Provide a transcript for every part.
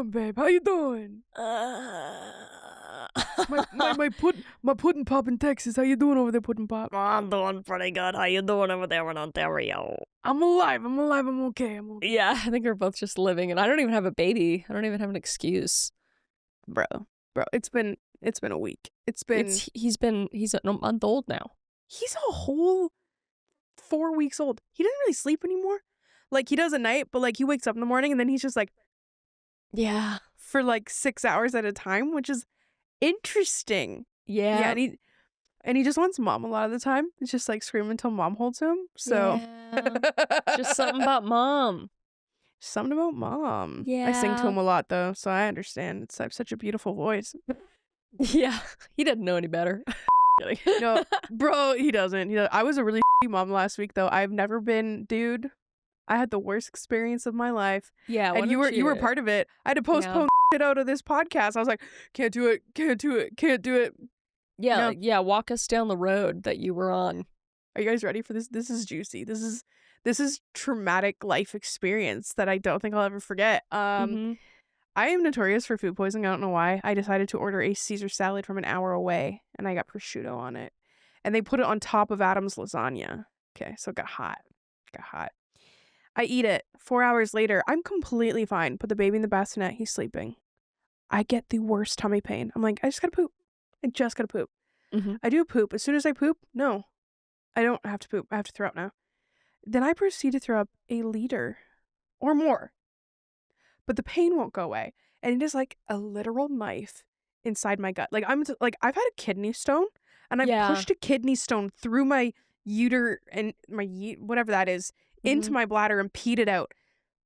doing, babe? How you doing? My pudding pop in Texas. How you doing over there, pudding pop? I'm doing pretty good. How you doing over there in Ontario? I'm alive. I'm okay. Yeah, I think we're both just living, and I don't even have a baby. I don't even have an excuse. Bro, it's been a week. He's a month old now. He's a whole 4 weeks old. He doesn't really sleep anymore. Like, he does at night, but like he wakes up in the morning and then he's just like, yeah, for like 6 hours at a time, which is interesting. Yeah, and he just wants mom a lot of the time. It's just like screaming until mom holds him. So just something about mom. Something about mom. Yeah. I sing to him a lot though, so I understand. I have such a beautiful voice. Yeah, he doesn't know any better. No, bro, he doesn't. I was a really mom last week though. I've never been, dude. I had the worst experience of my life. Yeah, and you were part of it. I had to postpone shit out of this podcast. I was like, can't do it. Yeah, No. yeah. Walk us down the road that you were on. Are you guys ready for this? This is juicy. This is traumatic life experience that I don't think I'll ever forget. I am notorious for food poisoning. I don't know why. I decided to order a Caesar salad from an hour away, and I got prosciutto on it, and they put it on top of Adam's lasagna. Okay, so it got hot. I eat it. 4 hours later, I'm completely fine. Put the baby in the bassinet. He's sleeping. I get the worst tummy pain. I'm like, I just gotta poop. I do poop. As soon as I poop, no, I don't have to poop. I have to throw up now. Then I proceed to throw up a liter or more. But the pain won't go away. And it is like a literal knife inside my gut. Like, I've had a kidney stone, and I've pushed a kidney stone through my uter and my whatever that is into my bladder and peed it out.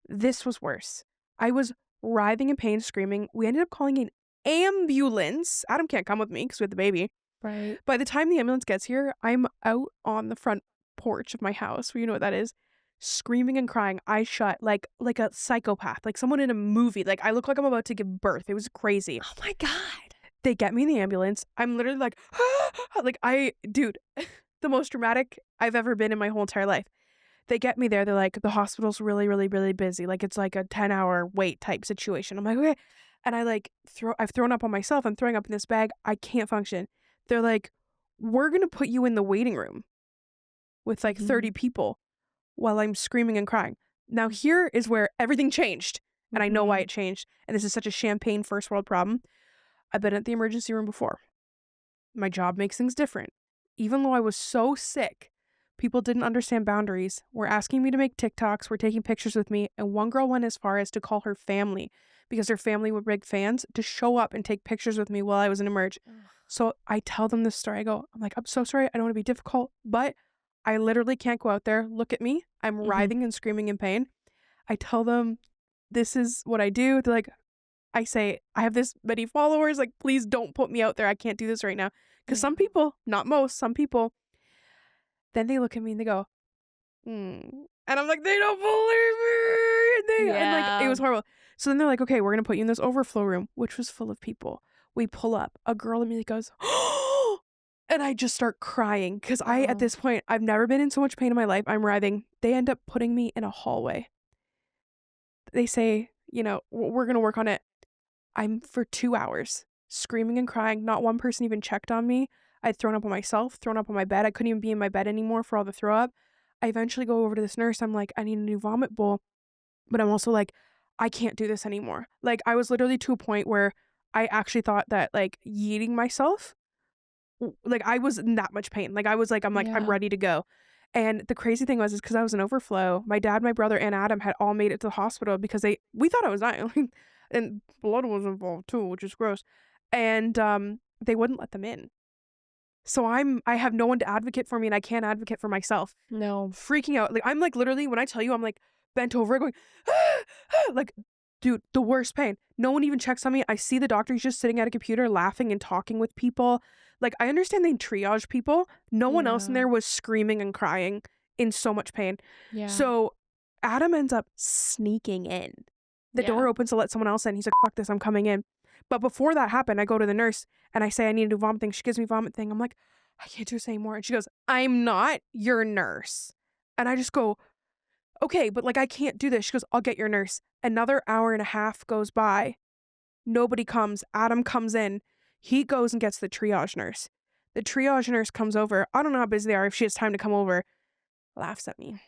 This was worse. I was writhing in pain, screaming. We ended up calling an ambulance. Adam can't come with me because we had the baby. Right. By the time the ambulance gets here, I'm out on the front porch of my house, where you know what that is, screaming and crying, eyes shut, like a psychopath, like someone in a movie. Like, I look like I'm about to give birth. It was crazy. Oh my God. They get me in the ambulance. I'm literally like, dude, the most dramatic I've ever been in my whole entire life. They get me there. They're like, the hospital's really, really, really busy. Like, it's like a 10-hour wait type situation. I'm like, okay. And I've thrown up on myself. I'm throwing up in this bag. I can't function. They're like, we're going to put you in the waiting room with like 30 people while I'm screaming and crying. Now, here is where everything changed. And I know why it changed. And this is such a champagne first world problem. I've been at the emergency room before. My job makes things different. Even though I was so sick, people didn't understand boundaries, were asking me to make TikToks, were taking pictures with me, and one girl went as far as to call her family, because her family were big fans, to show up and take pictures with me while I was in emerge. So I tell them this story. I'm like, I'm so sorry. I don't want to be difficult, but I literally can't go out there. Look at me. I'm writhing and screaming in pain. I tell them, this is what I do. They're like, I say, I have this many followers. Like, please don't put me out there. I can't do this right now. Because some people, not most, some people, then they look at me and they go, and I'm like, they don't believe me. And like, it was horrible. So then they're like, okay, we're going to put you in this overflow room, which was full of people. We pull up. A girl immediately goes, oh, and I just start crying. Because at this point, I've never been in so much pain in my life. I'm writhing. They end up putting me in a hallway. They say, we're going to work on it. I'm for 2 hours screaming and crying. Not one person even checked on me. I'd thrown up on myself, thrown up on my bed. I couldn't even be in my bed anymore for all the throw up. I eventually go over to this nurse. I'm like, I need a new vomit bowl. But I'm also like, I can't do this anymore. Like, I was literally to a point where I actually thought that like yeeting myself, like I was in that much pain. Like I'm ready to go. And the crazy thing was, is because I was in overflow, my dad, my brother, and Adam had all made it to the hospital because we thought I was dying. And blood was involved too, which is gross. And they wouldn't let them in. So I have no one to advocate for me, and I can't advocate for myself. No. Freaking out. Like, I'm like, literally, when I tell you, I'm like bent over going, like, dude, the worst pain. No one even checks on me. I see the doctor. He's just sitting at a computer laughing and talking with people. Like, I understand they triage people. No one else in there was screaming and crying in so much pain. Yeah. So Adam ends up sneaking in. The door opens to let someone else in. He's like, fuck this, I'm coming in. But before that happened, I go to the nurse and I say, I need to do vomit thing. She gives me vomit thing. I'm like, I can't do this anymore. And she goes, I'm not your nurse. And I just go, okay, but like, I can't do this. She goes, I'll get your nurse. Another hour and a half goes by. Nobody comes. Adam comes in. He goes and gets the triage nurse. The triage nurse comes over. I don't know how busy they are, if she has time to come over. Laughs at me.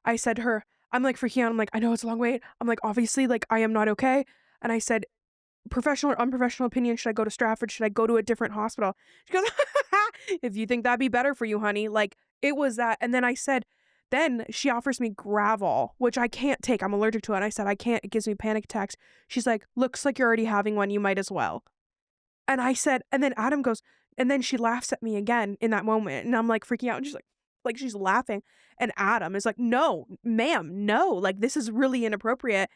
I said to her, I'm like freaking out. I'm like, I know it's a long wait. I'm like, obviously, like, I am not okay. And I said, professional or unprofessional opinion, should I go to Stratford? Should I go to a different hospital? She goes, if you think that'd be better for you, honey. Like, it was that. And then I said, then she offers me Gravol, which I can't take. I'm allergic to it. And I said, I can't. It gives me panic attacks. She's like, looks like you're already having one. You might as well. And I said, and then Adam goes, and then she laughs at me again in that moment. And I'm like freaking out. And she's like she's laughing. And Adam is like, no, ma'am, no. Like, this is really inappropriate.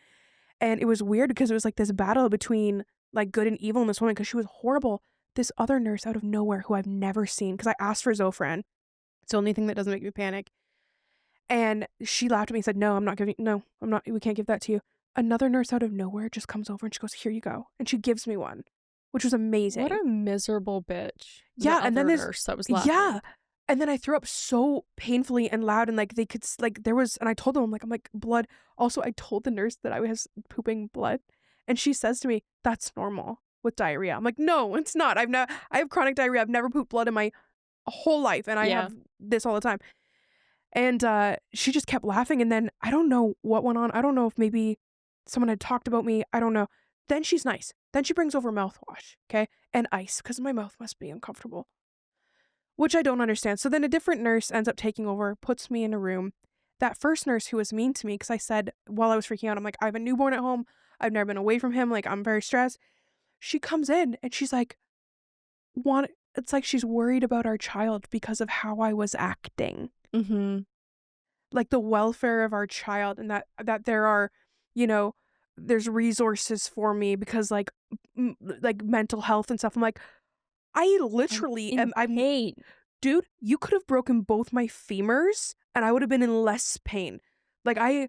And it was weird because it was like this battle between like good and evil in this woman because she was horrible. This other nurse out of nowhere who I've never seen, because I asked for Zofran. It's the only thing that doesn't make me panic. And she laughed at me and said, no, I'm not, we can't give that to you. Another nurse out of nowhere just comes over and she goes, here you go. And she gives me one, which was amazing. What a miserable bitch. Yeah, and then this nurse that was laughing. Yeah. And then I threw up so painfully and loud, and like they could like there was, and I told them, I'm like blood. Also, I told the nurse that I was pooping blood, and she says to me, "That's normal with diarrhea." I'm like, "No, it's not. I have chronic diarrhea. I've never pooped blood in my whole life, and I have this all the time." And she just kept laughing, and then I don't know what went on. I don't know if maybe someone had talked about me. I don't know. Then she's nice. Then she brings over mouthwash, okay, and ice because my mouth must be uncomfortable, which I don't understand. So then a different nurse ends up taking over, puts me in a room. That first nurse who was mean to me, because I said while I was freaking out, I'm like, I have a newborn at home. I've never been away from him. Like, I'm very stressed. She comes in and she's like, it's like she's worried about our child because of how I was acting. Mm-hmm. Like the welfare of our child, and that there are, there's resources for me because like mental health and stuff. I'm like, I literally am. I'm pain. Dude, you could have broken both my femurs and I would have been in less pain. Like, I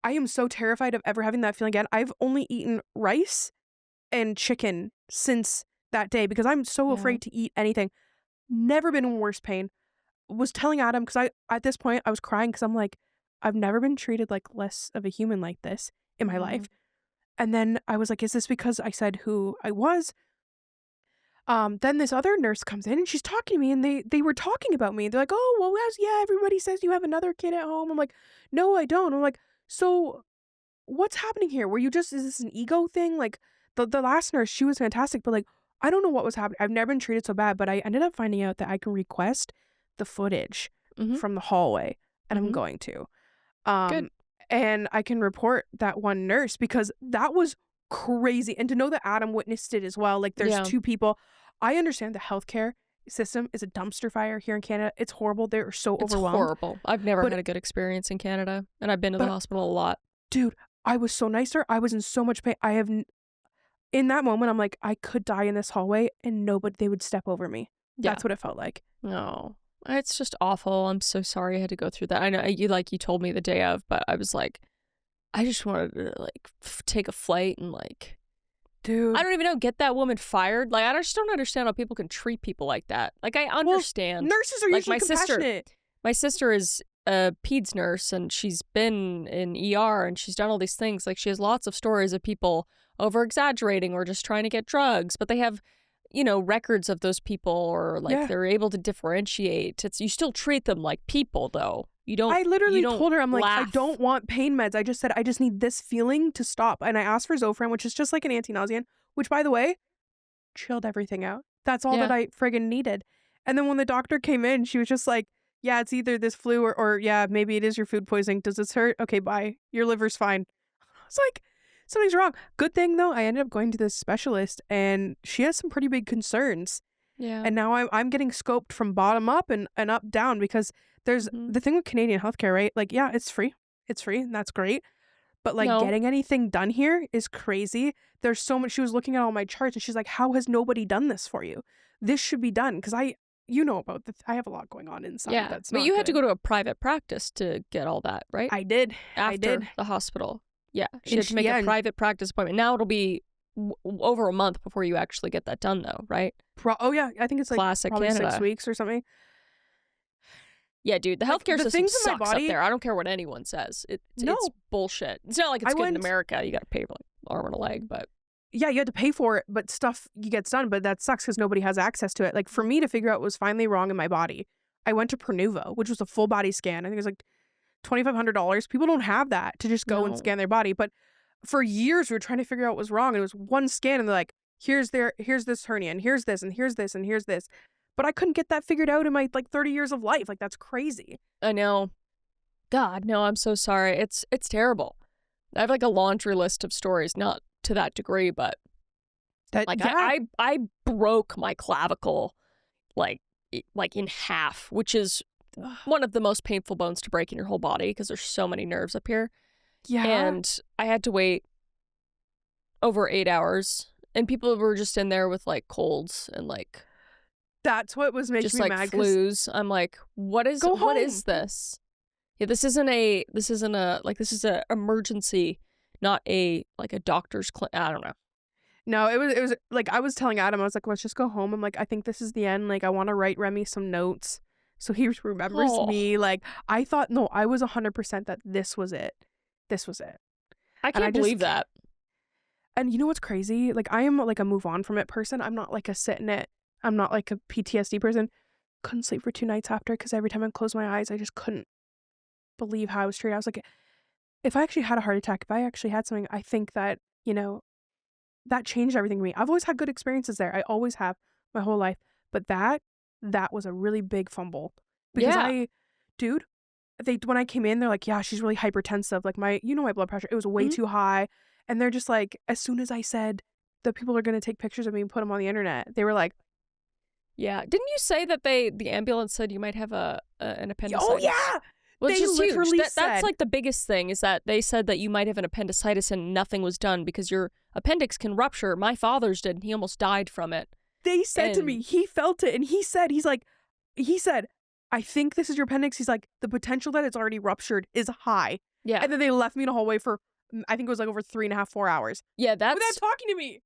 am so terrified of ever having that feeling again. I've only eaten rice and chicken since that day because I'm so afraid to eat anything. Never been in worse pain. Was telling Adam, because at this point I was crying because I'm like, I've never been treated like less of a human like this in my life. And then I was like, is this because I said who I was? Then this other nurse comes in and she's talking to me, and they were talking about me. They're like, oh, well, yeah, everybody says you have another kid at home. I'm like, no, I don't. I'm like, so what's happening here? Is this an ego thing? Like the last nurse, she was fantastic, but like, I don't know what was happening. I've never been treated so bad, but I ended up finding out that I can request the footage from the hallway, and I'm going to. Good. And I can report that one nurse because that was crazy. And to know that Adam witnessed it as well, like there's two people. I understand the healthcare system is a dumpster fire here in Canada. It's horrible. They're so overwhelmed. It's horrible. I've never had a good experience in Canada, and I've been to the hospital a lot. Dude, I was so nice to her. I was in so much pain. In that moment, I'm like, I could die in this hallway and they would step over me. That's what it felt like. No. It's just awful. I'm so sorry I had to go through that. I know you told me the day of, but I was like, I just wanted to like take a flight and like, dude, I don't even know, get that woman fired. Like, I just don't understand how people can treat people like that. Like, I understand. Well, nurses are like usually compassionate. My sister is a peds nurse, and she's been in ER, and she's done all these things. Like, she has lots of stories of people over exaggerating or just trying to get drugs, but they have, records of those people, or like they're able to differentiate. You still treat them like people, though. You don't. I literally told her, I'm like, laugh. I don't want pain meds. I just said, I just need this feeling to stop. And I asked for Zofran, which is just like an anti-nauseant, which, by the way, chilled everything out. That's all that I friggin' needed. And then when the doctor came in, she was just like, yeah, it's either this flu or yeah, maybe it is your food poisoning. Does this hurt? Okay, bye. Your liver's fine. I was like, something's wrong. Good thing, though, I ended up going to this specialist, and she has some pretty big concerns. Yeah. And now I'm getting scoped from bottom up and up down, because there's the thing with Canadian healthcare, right? Like, yeah, it's free. It's free, and that's great. But like getting anything done here is crazy. There's so much. She was looking at all my charts, and she's like, how has nobody done this for you? This should be done. Because I have a lot going on inside. Yeah, that's but not you had to good. go to a private practice to get all that, right? I did. After the hospital. Yeah, she had to make a private practice appointment. Now it'll be over a month before you actually get that done, though, right? Oh yeah, I think it's like Classic probably Canada. 6 weeks or something. Yeah, dude, the healthcare system things in my sucks body, up there. I don't care what anyone says. It's bullshit. It's not like it's good in America. You got to pay for it. arm and a leg, but Yeah, you had to pay for it, but stuff gets done, but that sucks because nobody has access to it. Like, for me to figure out what was finally wrong in my body, I went to Pronuvo, which was a full body scan. I think it was like $2,500. People don't have that to just go and no. scan their body. But for years, we were trying to figure out what was wrong. And it was one scan, and they're like, here's this hernia, and here's this, and here's this, and here's this. But I couldn't get that figured out in my like 30 years of life. Like, that's crazy. I know. God, no, I'm so sorry. It's terrible. I have like a laundry list of stories, not to that degree, but That like yeah. I broke my clavicle like in half, which is one of the most painful bones to break in your whole body because there's so many nerves up here. Yeah. And I had to wait over 8 hours, and people were just in there with like colds and like That's what was making just me like mad. 'Cause flus. I'm like, what is go what home. is this? Yeah, this isn't a like this is a emergency, not a like a doctor's I don't know. No, it was like I was telling Adam, I was like, let's just go home. I'm like, I think this is the end. Like, I want to write Remy some notes so he remembers Oh, me. Like, I thought, no, I was 100% that this was it. This was it. I And I can't just believe that. And you know what's crazy? Like, I am like a move on from it person. I'm not like a sit in it. I'm not like a PTSD person. Couldn't sleep for 2 nights after because every time I closed my eyes, I just couldn't believe how I was treated. I was like, if I actually had a heart attack, if I actually had something, I think that, that changed everything for me. I've always had good experiences there. I always have my whole life. But that was a really big fumble. Because Yeah. dude, when I came in, they're like, yeah, she's really hypertensive. Like my blood pressure, it was way Mhm. too high. And they're just like, as soon as I said that people are going to take pictures of me and put them on the internet, they were like, Yeah. Didn't you say that the ambulance said you might have an oh appendicitis? yeah, Well, it's they just huge. literally That's said, like the biggest thing is that they said that you might have an appendicitis and nothing was done because your appendix can rupture. My father's did, and he almost died from it. they said to me, And he felt it. And he said, I think this is your appendix. He's like, the potential that it's already ruptured is high. yeah, And then they left me in a hallway for, I think it was like over 3.5, 4 hours yeah, without that's talking to me.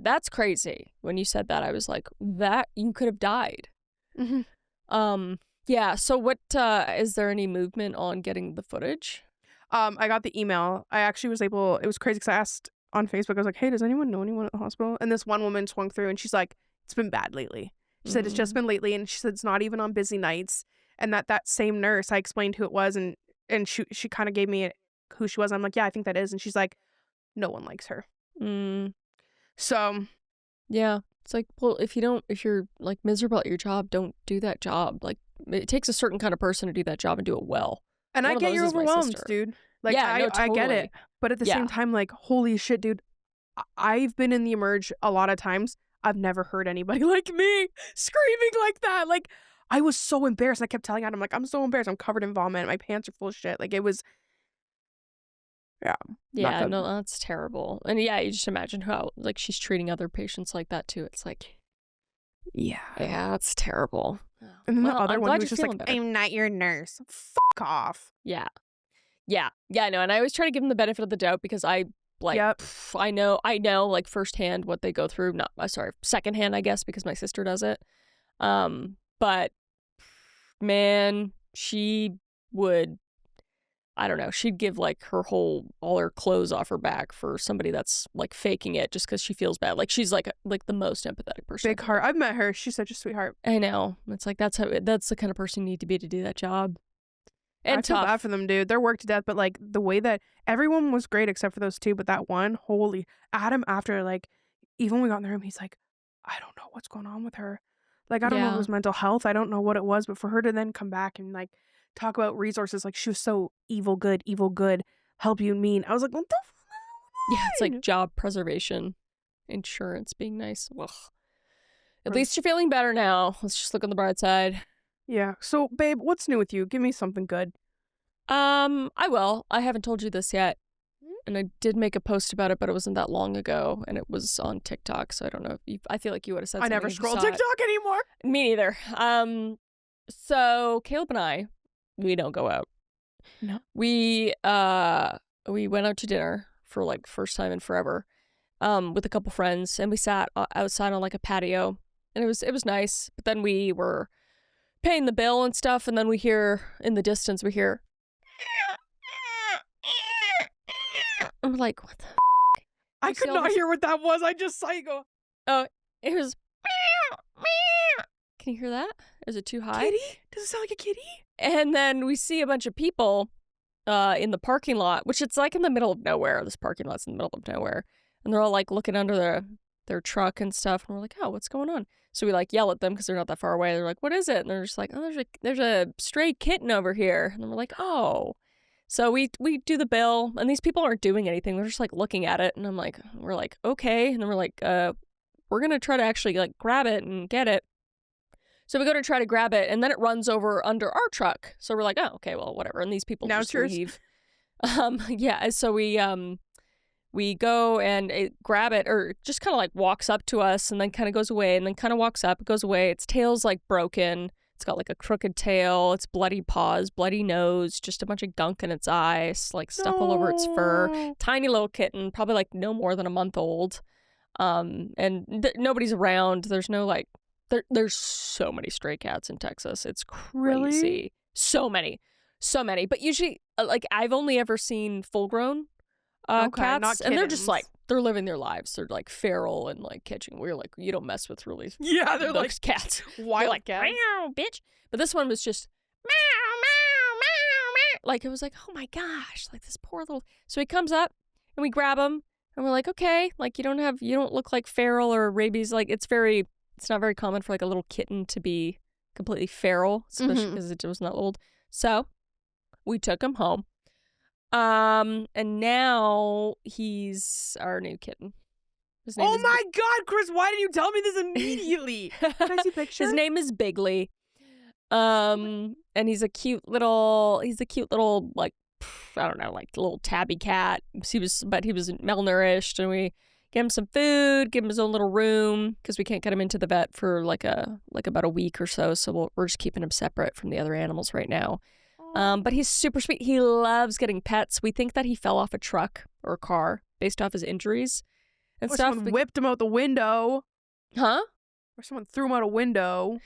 that's crazy. When you said that, I was like, that you could have died. Mm-hmm. Yeah. So what is there any movement on getting the footage? I got the email. I actually was able, it was crazy because I asked on Facebook, I was like, hey, does anyone know anyone at the hospital? And this one woman swung through and she's like, it's been bad lately. She said, it's just been lately. And she said, it's not even on busy nights. And that same nurse, I explained who it was. And she kind of gave me who she was. I'm like, yeah, I think that is. And she's like, no one likes her. Mm, So, yeah. It's like, well, if you're like miserable at your job, don't do that job. Like, it takes a certain kind of person to do that job and do it well. and One I of get those you're is my overwhelmed, sister. dude. Like, Yeah, no, I get it. totally. But at the Yeah. same time, like, holy shit, dude. I've been in the emerge a lot of times. I've never heard anybody like me screaming like that. Like, I was so embarrassed. I kept telling Adam, like, I'm so embarrassed. I'm covered in vomit. My pants are full of shit. Like, it was, yeah. Not Yeah, good. no, that's terrible. And yeah, you just imagine how like she's treating other patients like that too. It's like, Yeah. yeah, that's terrible. And then Well, the other I'm one who glad was you're just like, feeling better. I'm not your nurse. Fuck off. Yeah. Yeah. Yeah, no, and I always try to give them the benefit of the doubt because I like Yep. I know like firsthand what they go through. Not sorry, secondhand, I guess, because my sister does it. But man, she would I don't know, she'd give like all her clothes off her back for somebody that's like faking it just because she feels bad. Like she's like the most empathetic person. Big heart. I've met her. She's such a sweetheart. I know. It's like that's the kind of person you need to be to do that job. And I feel tough. bad for them, dude. They're worked to death, but like the way that everyone was great except for those two, but that one, holy Adam, after like, even when we got in the room, he's like, I don't know what's going on with her. Like, I don't know if it Yeah. was mental health. I don't know what it was, but for her to then come back and like talk about resources, like she was so evil good, help you mean. I was like, what the Yeah, it's like job preservation, insurance being nice. Ugh. At least you're feeling better now. Let's just look on the bright side. Yeah. So, babe, what's new with you? Give me something good. I will. I haven't told you this yet. And I did make a post about it, but it wasn't that long ago, and it was on TikTok, so I don't know if you, I feel like you would have said I something never if you scroll saw it. TikTok anymore. Me neither. So Caleb and I, we don't go out. No. We went out to dinner for like first time in forever, with a couple friends, and we sat outside on like a patio, and it was nice. But then we were paying the bill and stuff, and then we hear in the distance and we're like, what the f-? I You see could all not this- hear what that was. I just saw you go, Oh, it was meow, meow. Can you hear that? Is it too high? kitty? Does it sound like a kitty? And then we see a bunch of people in the parking lot, which it's like in the middle of nowhere. This parking lot's in the middle of nowhere. And they're all like looking under their truck and stuff. And we're like, oh, what's going on? So we like yell at them because they're not that far away. They're like, what is it? And they're just like, oh, there's a stray kitten over here. And then we're like, oh. So we do the bill, and these people aren't doing anything. They're just like looking at it. And we're like, okay. And then we're like, we're going to try to actually like grab it and get it. So we go to try to grab it, and then it runs over under our truck. So we're like, oh, okay, well, whatever. And these people Now just it's yours. leave. Yeah. So we go and grab it, or it just kind of like walks up to us, and then kind of goes away, and then kind of walks up, goes away. Its tail's like broken. It's got like a crooked tail. It's bloody paws, bloody nose, just a bunch of gunk in its eyes, like stuff all over its fur. Tiny little kitten, probably like no more than a month old. And nobody's around. There's no like. There's so many stray cats in Texas. It's crazy. Really? So many. But usually, like, I've only ever seen full-grown cats, not and they're just kittens. like, they're living their lives. They're like feral and like catching. We're like, you don't mess with really Yeah, they're those like cats. wild They're like, cats. meow, bitch. But this one was just meow, meow, meow, meow. Like, it was like, oh my gosh, like this poor little. So he comes up and we grab him and we're like, okay, like you don't look like feral or rabies. Like it's not very common for like a little kitten to be completely feral, especially because it was not old. So we took him home. And now he's our new kitten. His name Oh is my God, Chris! Why didn't you tell me this immediately? Can I see a picture? His name is Bigley. And he's a cute little like, I don't know, like little tabby cat. He was malnourished, and we gave him some food, give him his own little room because we can't get him into the vet for like about a week or so. So we're just keeping him separate from the other animals right now. But he's super sweet. He loves getting pets. We think that he fell off a truck or a car based off his injuries and Or stuff. someone whipped him out the window. Huh? Or someone threw him out a window.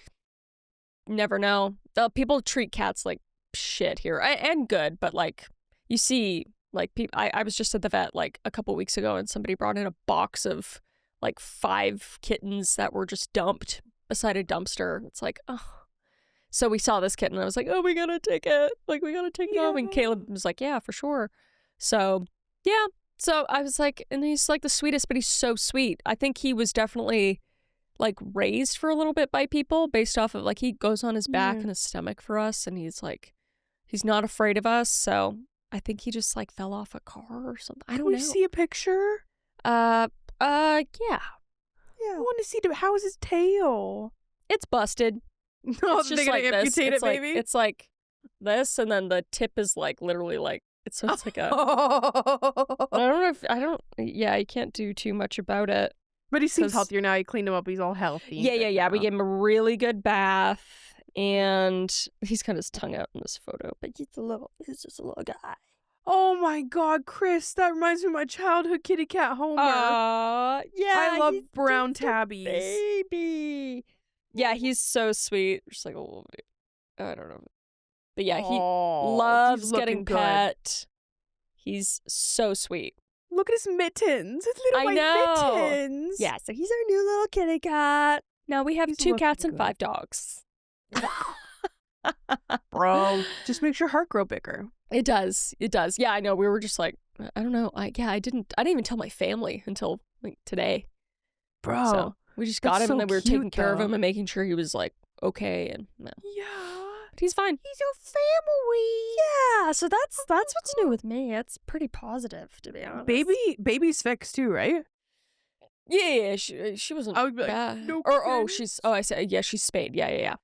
Never know. People treat cats like shit here, and good, but like you see, like people. I was just at the vet like a couple weeks ago, and somebody brought in a box of like 5 kittens that were just dumped beside a dumpster. It's like, oh. So we saw this kitten, and I was like, oh, we gotta take it. Like we gotta take it home. And Caleb was like, yeah, for sure. So yeah. So I was like, and he's like the sweetest, but he's so sweet. I think he was definitely like raised for a little bit by people based off of like he goes on his back and his stomach for us, and he's not afraid of us. So I think he just like fell off a car or something. I don't know. Can we see a picture? Yeah. I want to see how is his tail? It's busted. No, It's they're just gonna like this. amputate It's it, like, baby. it's like this, and then the tip is like literally like it's like a. I can't do too much about it. But he seems 'Cause- healthier now. You cleaned him up. He's all healthy. Yeah. We gave him a really good bath, and he's got his tongue out in this photo, but he's just a little guy. Oh my God, Chris! That reminds me of my childhood kitty cat Homer. Yeah, I love he's brown just a tabbies. baby. Yeah, he's so sweet. Just like a little bit. I don't know. But yeah, he loves he's getting looking good. pet. He's so sweet. Look at his mittens. His little I white know. mittens. Yeah, so he's our new little kitty cat. Now we have He's 2 cats looking and good. 5 dogs. Bro, just makes your heart grow bigger. It does. Yeah, I know. We were just like, I don't know. I didn't even tell my family until like today. Bro. So we just got that's him, and so then we were cute, taking care of though. him and making sure he was like okay, and Yeah. but he's fine. He's your family. Yeah, so that's what's new with me. It's pretty positive, to be honest. Baby's fixed too, right? Yeah, she wasn't I would be like, bad. no Or kidding. I said yeah, she's spayed. Yeah.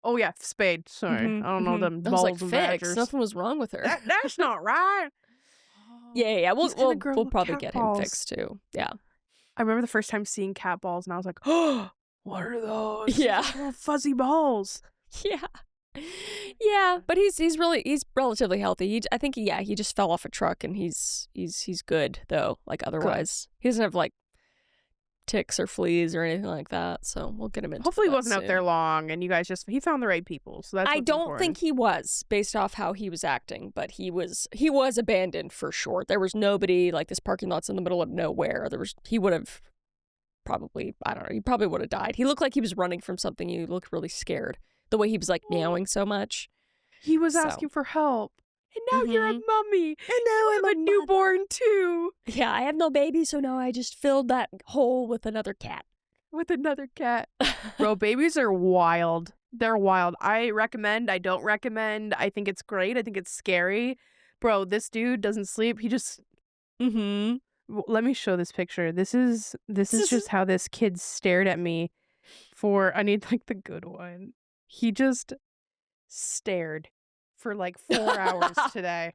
Oh yeah, spayed. Sorry, Mhm, I don't know mhm. them I was balls like and fixed. badgers. Nothing was wrong with her. That's not right. Yeah. He's gonna We'll grow we'll probably cat get balls. him fixed too. Yeah. I remember the first time seeing cat balls, and I was like, "Oh, what are those? Yeah. Little fuzzy balls." Yeah. Yeah, but he's relatively healthy. I think he just fell off a truck, and he's good though. Like otherwise, he doesn't have like ticks or fleas or anything like that. So we'll get him into Hopefully the he vet wasn't out soon. there long, and you guys he found the right people. So that's I what's don't important. think he was, based off how he was acting, but he was abandoned for sure. There was nobody, like, this parking lot's in the middle of nowhere. He would have probably, I don't know, he probably would have died. He looked like he was running from something. He looked really scared. The way he was, like, meowing so much. He was So. asking for help. And now you're a mummy. And now I'm a newborn too. Yeah, I have no baby, so now I just filled that hole with another cat. With another cat. Bro, babies are wild. They're wild. I recommend. I don't recommend. I think it's great. I think it's scary. Bro, this dude doesn't sleep. He just... Let me show this picture. This is just how this kid stared at me for... I need, like, the good one. He just stared for like 4 hours today.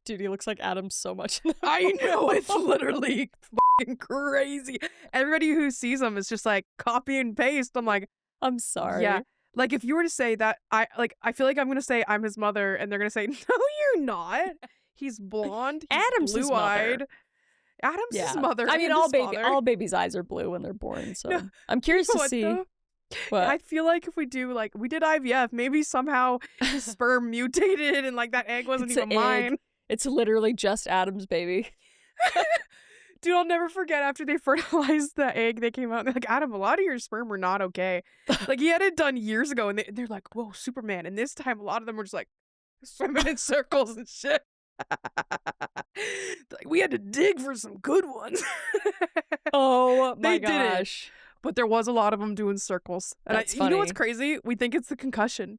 Dude, he looks like Adam so much. I know, it's literally fucking crazy. Everybody who sees him is just like copy and paste. I'm like, I'm sorry. Yeah. Like, if you were to say that, I feel like I'm gonna say I'm his mother, and they're gonna say, no, you're not. He's blonde. He's Adam's his blue-eyed. mother. Adam's his mother. I mean, and all babies' eyes are blue when they're born. So No, I'm curious you know to what, see. though? What? I feel like if we did IVF, maybe somehow his sperm mutated and like that egg wasn't It's even an egg. mine. It's literally just Adam's baby. Dude, I'll never forget after they fertilized the egg, they came out and they're like, Adam, a lot of your sperm were not okay. Like, he had it done years ago, and they're like, whoa, Superman. And this time, a lot of them were just like swimming in circles and shit. Like, we had to dig for some good ones. Oh They my did it. gosh. But there was a lot of them doing circles. And That's you know what's funny. crazy? We think it's the concussion.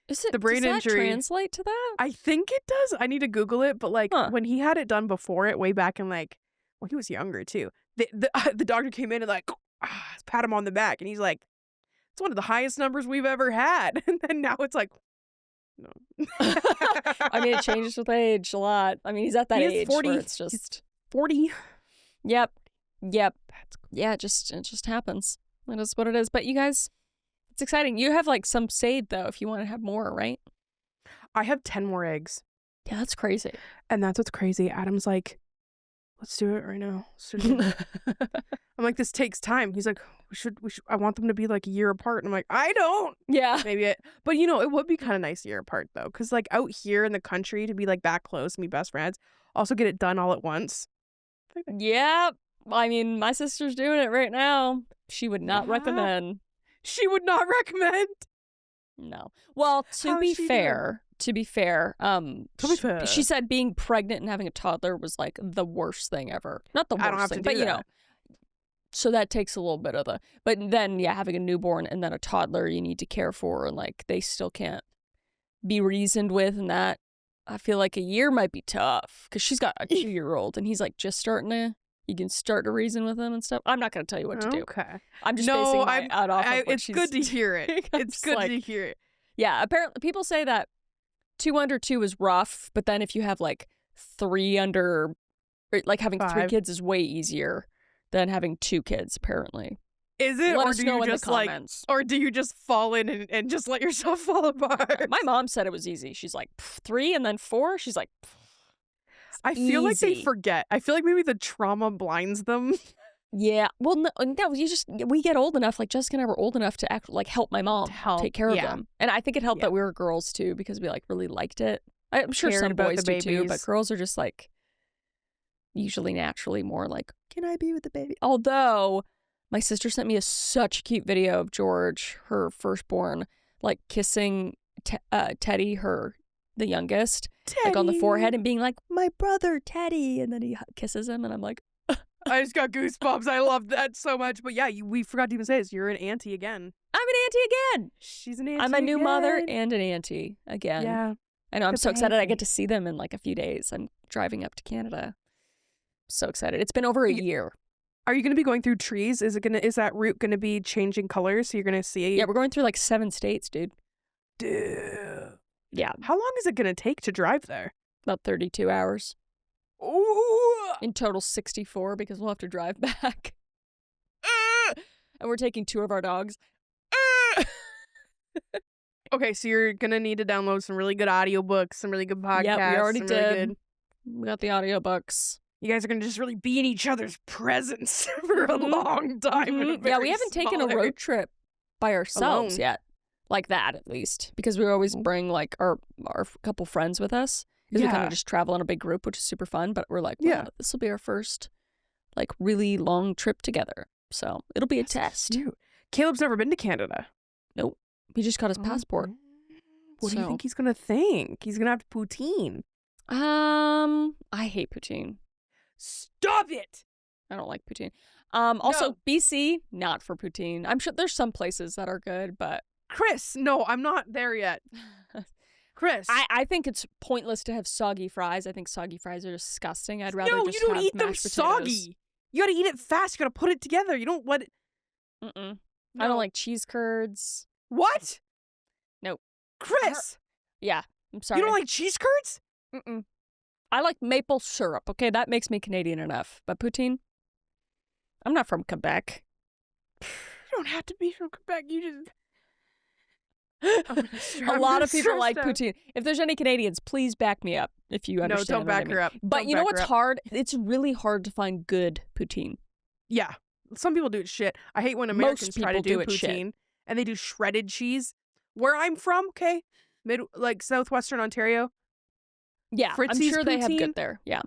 Is it The brain does injury. that translate to that? I think it does. I need to Google it. But like Huh. when he had it done before it, way back in like when he was younger too, the doctor came in and like pat him on the back, and he's like, "It's one of the highest numbers we've ever had." And then now it's like, no. I mean, it changes with age a lot. I mean, he's at that He is age 40. where it's just 40. Yep. That's Yeah, it just happens. That is what it is. But you guys, it's exciting. You have like some saved though if you want to have more, right? I have 10 more eggs, Yeah, that's crazy. and that's what's crazy. Adam's like, "Let's do it right now." I'm like, "This takes time." He's like, we should. I want them to be like a year apart." And I'm like, "I don't." Yeah. But you know, it would be kind of nice a year apart though, because like out here in the country to be like that close and be best friends, also get it done all at once. Yep. I mean, my sister's doing it right now. She would not Yeah. recommend. She would not recommend. No. Well, How is she doing? to be fair, fair. she said being pregnant and having a toddler was like the worst thing ever. Not the I don't worst have to thing, do but you know. that. So that takes a little bit of the, but then yeah, having a newborn and then a toddler you need to care for, and like they still can't be reasoned with, and that I feel like a year might be tough because she's got a 2-year-old and he's like just starting to. You can start to reason with him and stuff. I'm not going to tell you what to do. Okay. I'm just basing my out off of what it's she's good to hear it. I'm It's just good like- to hear it. Yeah, apparently people say that 2 under 2 is rough, but then if you have like 3 under, or like having 3 5. kids is way easier than having 2 kids, apparently. Is it, Let or us do know you in just the like, comments. or do you just fall in and just let yourself fall apart? My mom said it was easy. She's like, 3 and then 4? She's like, I feel like they easy. forget. I feel like maybe the trauma blinds them. yeah. Well, no, we get old enough, like Jessica and I were old enough to act like help my mom Help, take care of yeah. them. And I think it helped Yeah. that we were girls too, because we like really liked it. I'm sure Cared some about boys the do too, but babies. girls are just like usually naturally more like, can I be with the baby? Although my sister sent me such a cute video of George, her firstborn, like kissing Teddy, the youngest, like on the forehead and being like, my brother Teddy, and then he kisses him, and I'm like, I just got goosebumps. I love that so much. But yeah, we forgot to even say this. You're an auntie again. I'm an auntie again. She's an auntie. I'm a new mother again. and an auntie again. Yeah. I know. I'm Good so excited. I baby. get to see them in like a few days. I'm driving up to Canada. So excited. It's been over a year. Are you going to be going through trees? Is that route going to be changing colors? So you're going to see? Yeah, we're going through like 7 states, dude. Dude. Yeah, How long is it going to take to drive there? about 32 hours. Ooh. In total, 64 because we'll have to drive back. And we're taking 2 of our dogs. Okay, so you're going to need to download some really good audiobooks, some really good podcasts. Yeah, we already some did. Really good... We got the audiobooks. You guys are gonna just really be in each other's presence for a Mhm. long time. In a Yeah, we very haven't taken a small area. road trip by ourselves Alone. yet. Like that, at least. Because we always Oh. bring, like, our couple friends with us. Because we kind Yeah. of just travel in a big group, which is super fun. But we're like, Yeah. wow, this will be our first, like, really long trip together. So it'll be a That's test. cute. Caleb's never been to Canada. Nope. He just got his passport. What do you So- think he's gonna think? He's gonna have poutine. I hate poutine. Stop it! I don't like poutine. Also, No. BC, not for poutine. I'm sure there's some places that are good, but Chris, no, I'm not there yet. Chris. I think it's pointless to have soggy fries. I think soggy fries are disgusting. I'd rather no, just you don't have eat them mashed potatoes. soggy. You gotta eat it fast. You gotta put it together. You don't let it. Mm-mm. No. I don't like cheese curds. What? Nope. Chris, Yeah, I'm sorry. you don't like cheese curds? Mm-mm. I like maple syrup. Okay, that makes me Canadian enough. But poutine? I'm not from Quebec. You don't have to be from Quebec. You just. A lot of people like poutine. If there's any Canadians, please back me up if you No, understand. don't what I back mean. her up. But Don't you know back what's her up. hard? It's really hard to find good poutine. Yeah, some people do it shit. I hate when Most Americans try to people do do it shit. poutine and they do shredded cheese. Where I'm from, okay, like southwestern Ontario. Yeah, I'm Fritzy's sure they have poutine? good there. Yeah.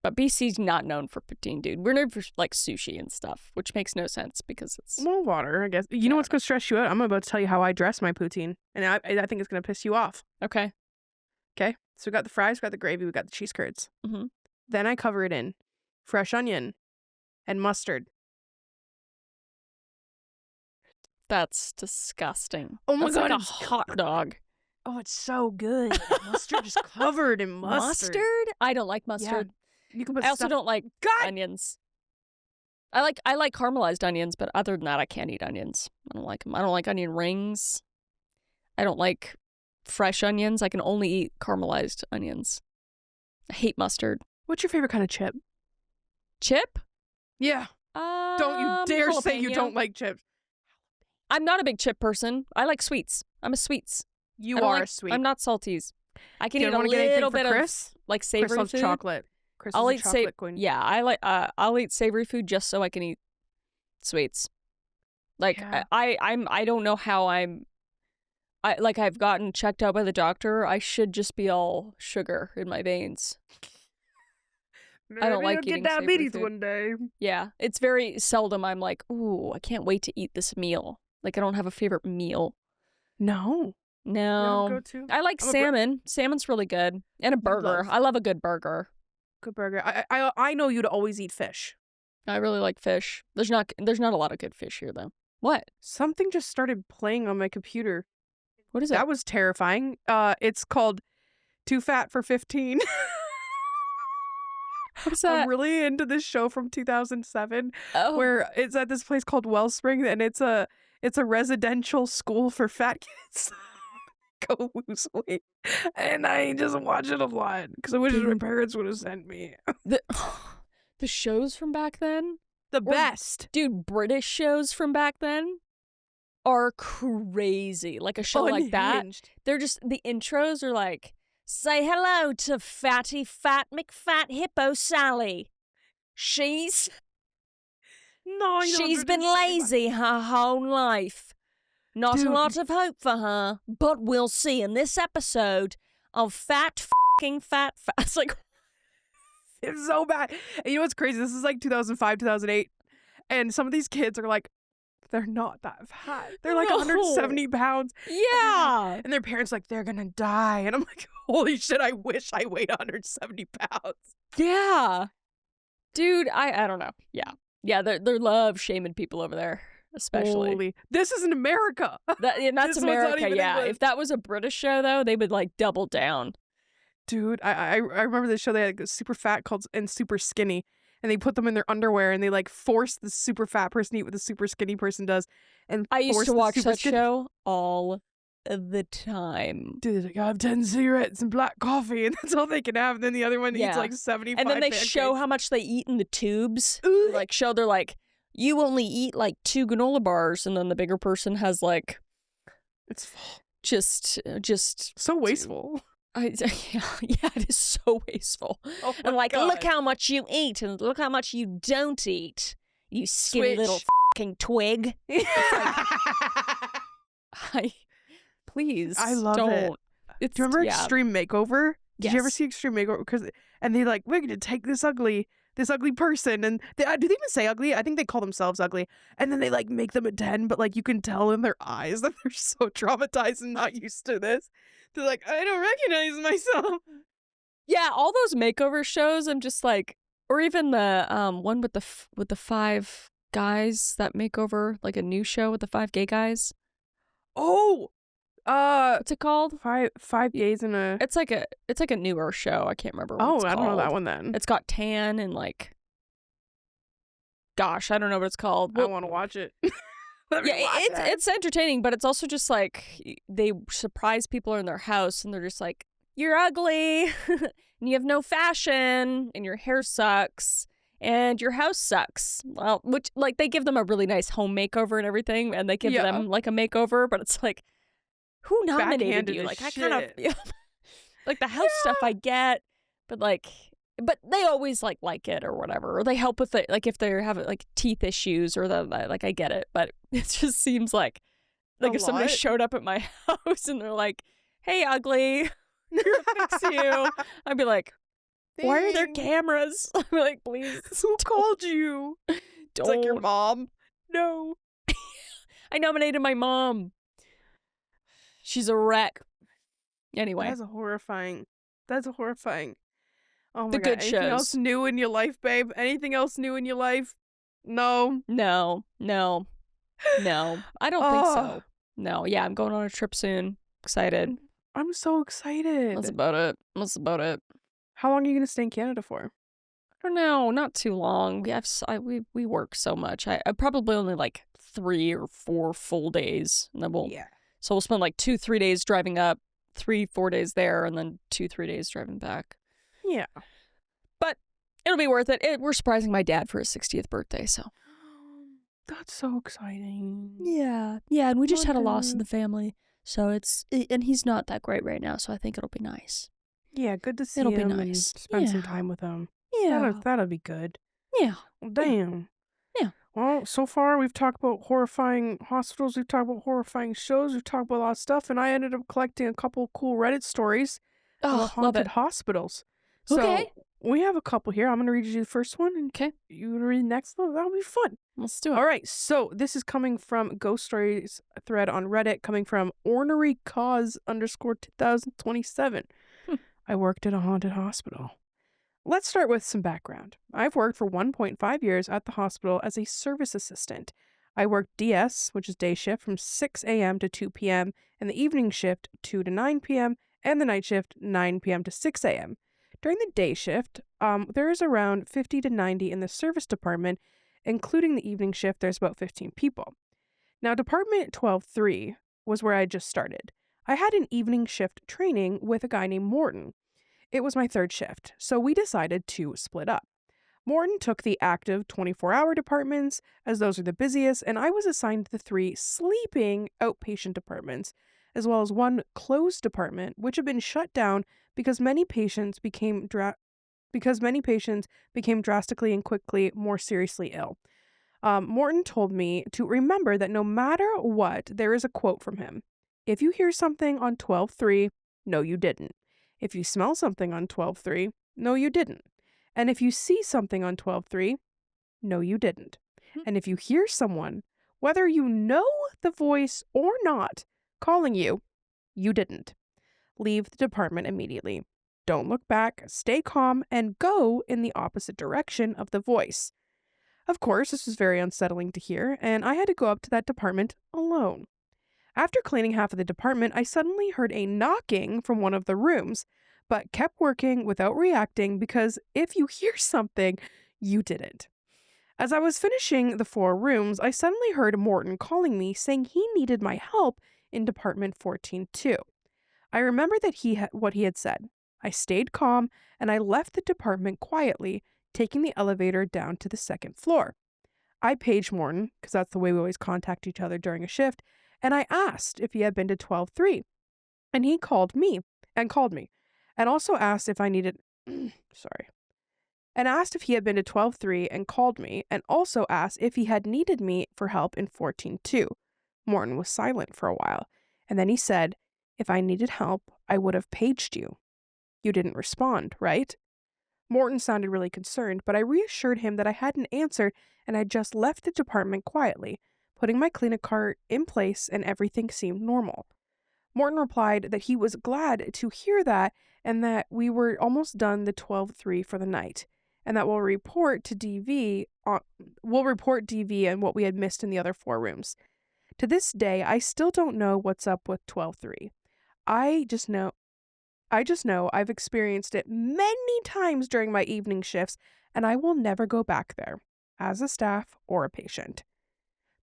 But BC's not known for poutine, dude. We're known for like sushi and stuff, which makes no sense because it's Well, water, I guess. You know what's gonna stress you out? I'm about to tell you how I dress my poutine, and I think it's gonna piss you off. okay. Okay, so we got the fries, we got the gravy, we got the cheese curds. Mhm. Then I cover it in fresh onion and mustard. That's disgusting. Oh my That's God, like a it's hot dog. Oh, it's so good. Mustard is covered in mustard. I don't like mustard. You can put I also stuff. don't like God. onions. I like caramelized onions, but other than that, I can't eat onions. I don't like them. I don't like onion rings. I don't like fresh onions. I can only eat caramelized onions. I hate mustard. What's your favorite kind of chip? Chip? Yeah. Don't you dare say you jalapeno. don't like chips. I'm not a big chip person. I like sweets. I'm a sweets. You I don't are like- a sweet. I'm not salties. I can You eat don't a wanna get anything little for bit Chris? of like Chris savory loves food. chocolate. Chris I'll is a eat chocolate queen. Yeah, I'll eat savory food just so I can eat sweets. Like Yeah. I don't know how I've gotten checked out by the doctor. I should just be all sugar in my veins. I don't like you'll eating get savory diabetes food. one day. Yeah, it's very seldom I'm like, ooh, I can't wait to eat this meal. Like I don't have a favorite meal. No. No. Go to I like I'm a salmon. Salmon's really good. And a burger. love- I love a good burger. good burger. I know you'd always eat fish. I really like fish. There's not a lot of good fish here though. What? Something just started playing on my computer. What is it? That was terrifying. It's called Too Fat for 15. What is that? I'm really into this show from 2007 Oh. where it's at this place called Wellspring, and it's a residential school for fat kids. Go lose weight. And I just watch it a lot because I wish my parents would have sent me. The shows from back then? The best. Dude, British shows from back then are crazy. Like a show like that. Unhinged. They're just, the intros are like, say hello to Fatty Fat McFat Hippo Sally. She's No, you don't She's have to been say that. lazy her whole life. Not Dude. a lot of hope for her, but we'll see in this episode of Fat F***ing Fat Fat. It's like, It's so bad. And you know what's crazy? This is like 2005, 2008. And some of these kids are like, they're not that fat. They're like No. 170 pounds. yeah. And their parents like, they're gonna die. And I'm like, holy shit, I wish I weighed 170 pounds. Yeah. Dude, I don't know. Yeah. Yeah, they love shaming people over there, especially. Holy. This is in America. And that's This one's not America, even yeah. England. If that was a British show, though, they would, like, double down. Dude, I remember this show. They had like, super fat called and super skinny. And they put them in their underwear and they like force the super fat person to eat what the super skinny person does. And I used force to the watch super that skinny- show all the time. Dude, like, I have 10 cigarettes and black coffee, and that's all they can have. And then the other one eats Yeah. like 75 And then they show pancakes. how much they eat in the tubes. Ooh. They, like, they're like, you only eat like 2 granola bars. And then the bigger person has like It's full. just So wasteful. Yeah, it is so wasteful. Oh And my like, look God. how much you eat and look how much you don't eat. You skinny little Switch. fucking twig. I please I love it. don't. It's Do you remember yeah. Extreme Makeover? Did you ever Yes. see Extreme Makeover? And they like, we're gonna take this ugly person, and do they even say ugly? I think they call themselves ugly, and then they like make them a 10, but like you can tell in their eyes that they're so traumatized and not used to this. They're like, I don't recognize myself. Yeah, all those makeover shows, I'm just like, or even the one with the 5 guys that make over, like a new show with the 5 gay guys. Oh, What's it called? five gays in a. It's like a newer show. I can't remember what Oh, it's I called. don't know that one then. It's got Tan and like, gosh, I don't know what it's called. I want to watch it. Let me Yeah, watch it. it's entertaining, but it's also just like they surprise people in their house and they're just like, you're ugly and you have no fashion and your hair sucks and your house sucks. Well, which like they give them a really nice home makeover and everything, and they give them like a makeover, but it's like, who nominated Backhanded you? as Like I kind of shit. feel like the house stuff I get, but like. But they always like it or whatever, or they help with it. Like if they have like teeth issues or like I get it, but it just seems like A if somebody lot? showed up at my house and they're like, "Hey, ugly, here to fix you," I'd be like, "Why are there Thanks. cameras?" I'd be like, "Please, Who called you? don't." It's like your mom. No. I nominated my mom. She's a wreck. Anyway, That's horrifying. Oh my the God. good Anything else shows. new in your life, babe? Anything else new in your life? No. No. I don't think so. No. Yeah, I'm going on a trip soon. Excited. I'm so excited. That's about it. How long are you going to stay in Canada for? I don't know, not too long. We work so much. I probably only like 3 or 4 full days, and then so we'll spend like 2-3 days driving up, 3-4 days there, and then 2-3 days driving back. Yeah. But it'll be worth it. We're surprising my dad for his 60th birthday, so That's so exciting. yeah, and we just had a loss in Okay. the family, so and he's not that great right now, so I think it'll be nice. Yeah, good to see It'll be him nice. and spend some Yeah. time with him. Yeah, That'll be good. yeah. Well, damn. Yeah. Well, so far we've talked about horrifying hospitals, we've talked about horrifying shows, we've talked about a lot of stuff, and I ended up collecting a couple cool Reddit stories about Oh, love haunted it. hospitals. Okay. So we have a couple here. I'm going to read you the first one, and Okay, you want to read the next one? That'll be fun. let's do it. All right, so this is coming from Ghost Stories thread on Reddit, coming from ornery cause _2027. I worked at a haunted hospital. Let's start with some background. I've worked for 1.5 years at the hospital as a service assistant. I worked DS, which is day shift, from 6 a.m. to 2 p.m., and the evening shift, 2 to 9 p.m., and the night shift, 9 p.m. to 6 a.m. During the day shift, there is around 50 to 90 in the service department, including the evening shift, there's about 15 people. Now, Department 12-3 was where I just started. I had an evening shift training with a guy named Morton. It was my third shift, so we decided to split up. Morton took the active 24-hour departments, as those are the busiest, and I was assigned the 3 sleeping outpatient departments, as well as 1 closed department, which had been shut down because many patients became drastically and quickly more seriously ill. Morton told me to remember that no matter what, there is a quote from him. If you hear something on 12-3, no, you didn't. If you smell something on 12-3, no, you didn't. And if you see something on 12-3, no, you didn't. And if you hear someone, whether you know the voice or not, calling you, you didn't. Leave the department immediately. Don't look back, stay calm, and go in the opposite direction of the voice. Of course, this was very unsettling to hear, and I had to go up to that department alone. After cleaning half of the department, I suddenly heard a knocking from one of the rooms, but kept working without reacting because if you hear something, you didn't. As I was finishing the 4 rooms, I suddenly heard Morton calling me saying he needed my help in Department 14-2. I remember that what he had said. I stayed calm and I left the department quietly, taking the elevator down to the 2nd floor. I paged Morton, because that's the way we always contact each other during a shift, and I asked if he had been to 12-3. And he called me. and also asked if I needed sorry, and asked if he had been to 12-3 and called me, and also asked if he had needed me for help in 14-2. Morton was silent for a while, and then he said, "If I needed help, I would have paged you. You didn't respond, right?" Morton sounded really concerned, but I reassured him that I hadn't answered and I'd just left the department quietly, putting my clinic cart in place, and everything seemed normal. Morton replied that he was glad to hear that and that we were almost done the 12-3 for the night, and that we'll report DV and what we had missed in the other 4 rooms. To this day, I still don't know what's up with 12-3. I just know I've experienced it many times during my evening shifts, and I will never go back there as a staff or a patient.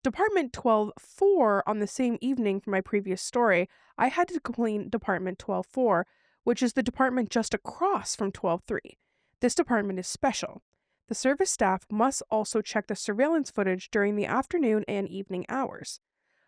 Department 12-4 on the same evening from my previous story, I had to clean Department 12-4, which is the department just across from 12-3. This department is special. The service staff must also check the surveillance footage during the afternoon and evening hours.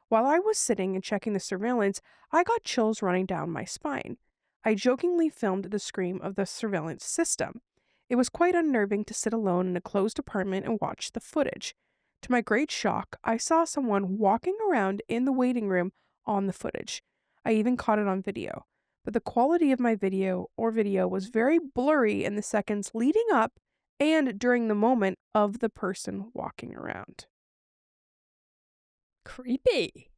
While I was sitting and checking the surveillance, I got chills running down my spine. I jokingly filmed the scream of the surveillance system. It was quite unnerving to sit alone in a closed apartment and watch the footage. To my great shock, I saw someone walking around in the waiting room on the footage. I even caught it on video. But the quality of my video was very blurry in the seconds leading up and during the moment of the person walking around. Creepy.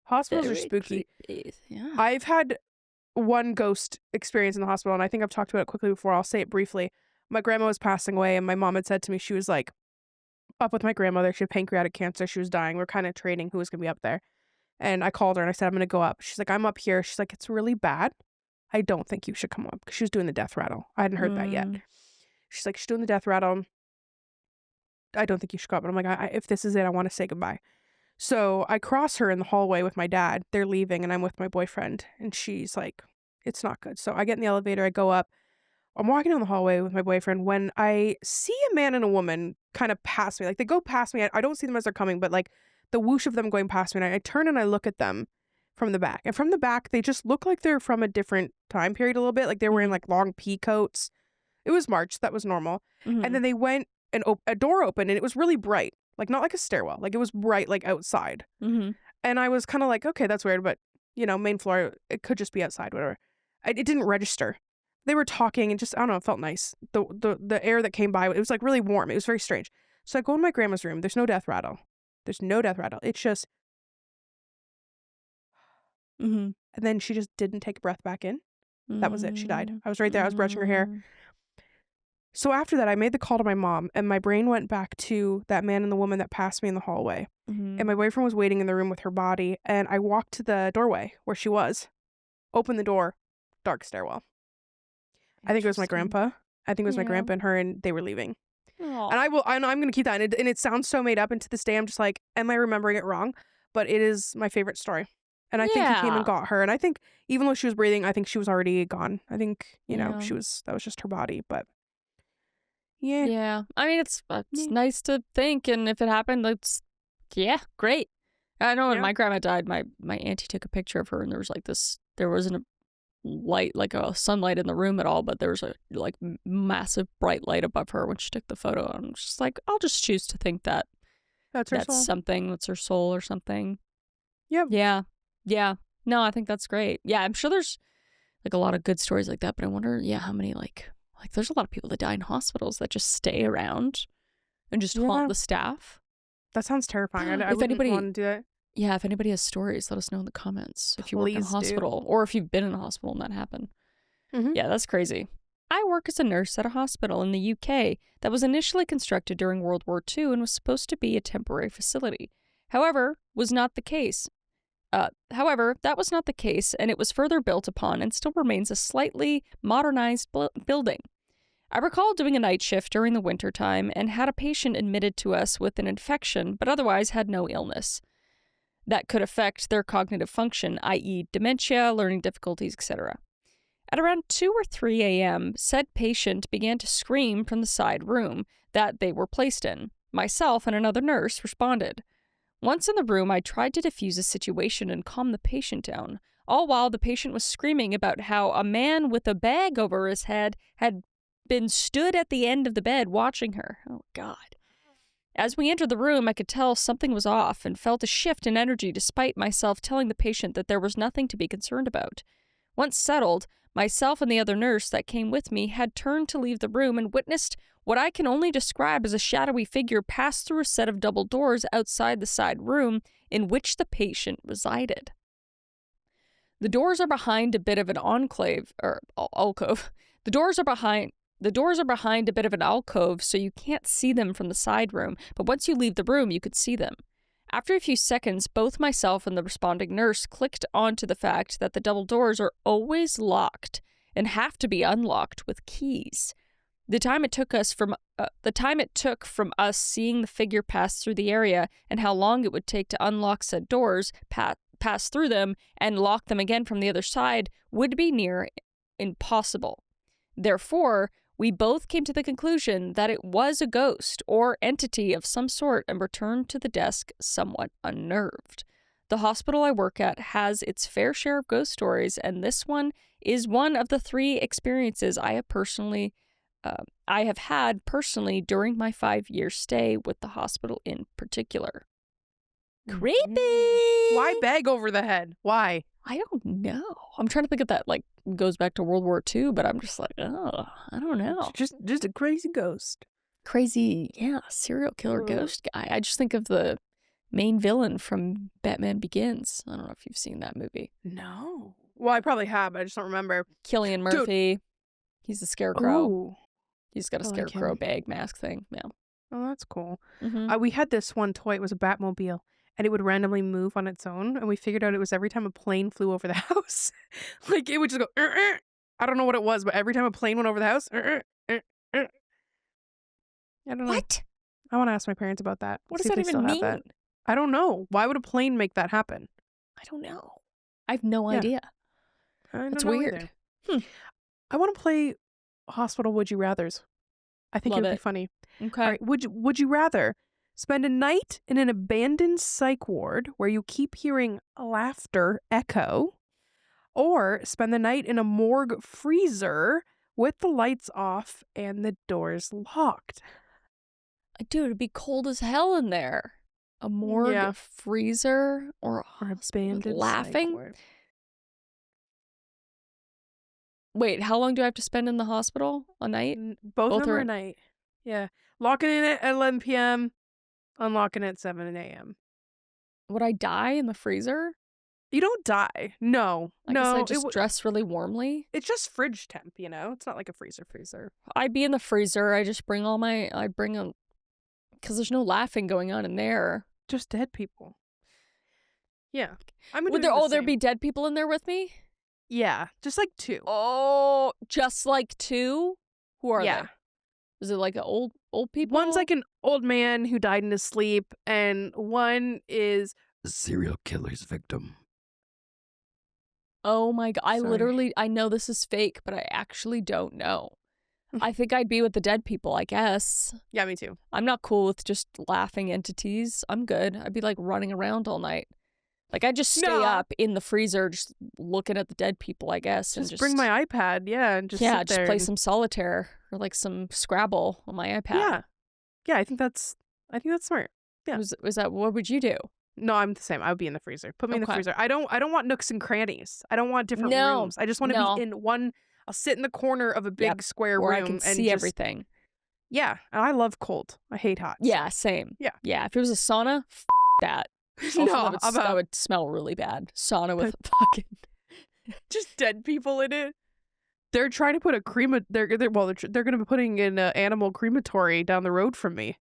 Hospitals are Very spooky. creepy. Yeah. I've had one ghost experience in the hospital, and I think I've talked about it quickly before. I'll say it briefly. My grandma was passing away, and my mom had said to me, she was like, up with my grandmother. She had pancreatic cancer. She was dying. We're kind of trading who was going to be up there. And I called her and I said, I'm going to go up. She's like, I'm up here. She's like, it's really bad. I don't think you should come up, because she was doing the death rattle. I hadn't heard that yet. She's like, she's doing the death rattle. I don't think you should go up. But I'm like, if this is it, I want to say goodbye. So I cross her in the hallway with my dad. They're leaving and I'm with my boyfriend. And she's like, it's not good. So I get in the elevator. I go up. I'm walking down the hallway with my boyfriend when I see a man and a woman kind of pass me. Like, they go past me. I don't see them as they're coming, but like the whoosh of them going past me. And I turn and I look at them from the back. And from the back, they just look like they're from a different time period a little bit. Like they're wearing like long pea coats. It was March. That was normal. And then they went and a door opened and it was really bright. Like, not like a stairwell. Like, it was bright, like outside. And I was kind of like, okay, that's weird. But, you know, main floor, it could just be outside, whatever. It didn't register. They were talking and just, I don't know, it felt nice. The air that came by, it was like really warm. It was very strange. So I go in my grandma's room. There's no death rattle. It's just. And then she just didn't take a breath back in. That was it. She died. I was right there. I was brushing her hair. So after that, I made the call to my mom, and my brain went back to that man and the woman that passed me in the hallway. And my boyfriend was waiting in the room with her body, and I walked to the doorway where she was, opened the door, dark stairwell. I think it was my grandpa. I think it was my grandpa and her, and they were leaving. Aww. And I'm going to keep that. And it sounds so made up. And to this day, I'm just like, am I remembering it wrong? But it is my favorite story. And I think he came and got her. And I think even though she was breathing, I think she was already gone. I think, you know, that was just her body. But yeah. I mean, it's nice to think. And if it happened, it's, great. I know when my grandma died, my auntie took a picture of her and there wasn't a light, like a sunlight in the room at all, but there was a like massive bright light above her when she took the photo. And I'm just like, I'll just choose to think that that's her soul. Something, that's her soul or something. Yep. Yeah. No, I think that's great. Yeah, I'm sure there's like a lot of good stories like that, but I wonder, how many like there's a lot of people that die in hospitals that just stay around and just haunt the staff. That sounds terrifying. I wouldn't want to do it. Yeah, if anybody has stories, let us know in the comments. If you work in a hospital or if you've been in a hospital and that happened. Yeah, that's crazy. I work as a nurse at a hospital in the UK that was initially constructed during World War II and was supposed to be a temporary facility. However, that was not the case, and it was further built upon and still remains a slightly modernized building. I recall doing a night shift during the winter time and had a patient admitted to us with an infection, but otherwise had no illness that could affect their cognitive function, i.e. dementia, learning difficulties, etc. At around 2 or 3 a.m., said patient began to scream from the side room that they were placed in. Myself and another nurse responded. Once in the room, I tried to defuse the situation and calm the patient down. all while the patient was screaming about how a man with a bag over his head had been stood at the end of the bed watching her. Oh, God. As we entered the room, I could tell something was off and felt a shift in energy despite myself telling the patient that there was nothing to be concerned about. Once settled, myself and the other nurse that came with me had turned to leave the room and witnessed what I can only describe as a shadowy figure pass through a set of double doors outside the side room in which the patient resided. The doors are behind a bit of an alcove. The doors are behind a bit of an alcove, so you can't see them from the side room, but once you leave the room, you could see them. After a few seconds, both myself and the responding nurse clicked onto the fact that the double doors are always locked and have to be unlocked with keys. The time it took from us seeing the figure pass through the area and how long it would take to unlock said doors, pass through them, and lock them again from the other side would be near impossible. Therefore, we both came to the conclusion that it was a ghost or entity of some sort and returned to the desk somewhat unnerved. The hospital I work at has its fair share of ghost stories, and this one is one of the 3 experiences I have had personally during my 5-year stay with the hospital in particular. Creepy! Why bag over the head? Why? I don't know. I'm trying to think of that, like, goes back to World War II, but I'm just like, oh, I don't know. Just a crazy ghost. Crazy, yeah, serial killer ghost guy. I just think of the main villain from Batman Begins. I don't know if you've seen that movie. No. Well, I probably have, but I just don't remember. Cillian Murphy. He's the Scarecrow. Ooh. He's got a scarecrow bag mask thing. Yeah. Oh, that's cool. Mm-hmm. We had this one toy. It was a Batmobile. And it would randomly move on its own. And we figured out it was every time a plane flew over the house. Like, it would just go, I don't know what it was, but every time a plane went over the house, I don't know. What? I want to ask my parents about that. What does that even mean? That. I don't know. Why would a plane make that happen? I don't know. I have no idea. That's weird. I want to play Hospital Would You Rathers. I think it would be funny. Okay. All right. Would you rather spend a night in an abandoned psych ward where you keep hearing laughter echo, or spend the night in a morgue freezer with the lights off and the doors locked? Dude, it'd be cold as hell in there. A morgue freezer or abandoned laughing? psych ward. Wait, how long do I have to spend in the hospital? A night? Both of them are a night. Yeah. Locking in at 11 p.m., unlocking at 7 a.m. Would I die in the freezer? You don't die. No. I guess I just dress really warmly. It's just fridge temp, you know? It's not like a freezer. I'd be in the freezer. I just bring because there's no laughing going on in there. Just dead people. Yeah. There'd be dead people in there with me? Yeah. Just like 2. Oh, just like 2? Who are they? Is it like old people? One's like an old man who died in his sleep, and one is a serial killer's victim. Oh my God. I know this is fake, but I actually don't know. I think I'd be with the dead people, I guess. Yeah, me too. I'm not cool with just laughing entities. I'm good. I'd be like running around all night. Like, I'd just stay up in the freezer just looking at the dead people, I guess. Just bring my iPad, and just sit there play some solitaire or like some Scrabble on my iPad. Yeah, I think that's smart. Yeah. Was that, what would you do? No, I'm the same. I would be in the freezer. Put me in the freezer. I don't want nooks and crannies. I don't want different rooms. I just want to be in one. I'll sit in the corner of a big square room where I can see everything. Yeah, and I love cold. I hate hot. Yeah, same. Yeah. Yeah, if it was a sauna, that. Also, that would smell really bad. Sauna with fucking just dead people in it. They're trying to put they're going to be putting an animal crematory down the road from me.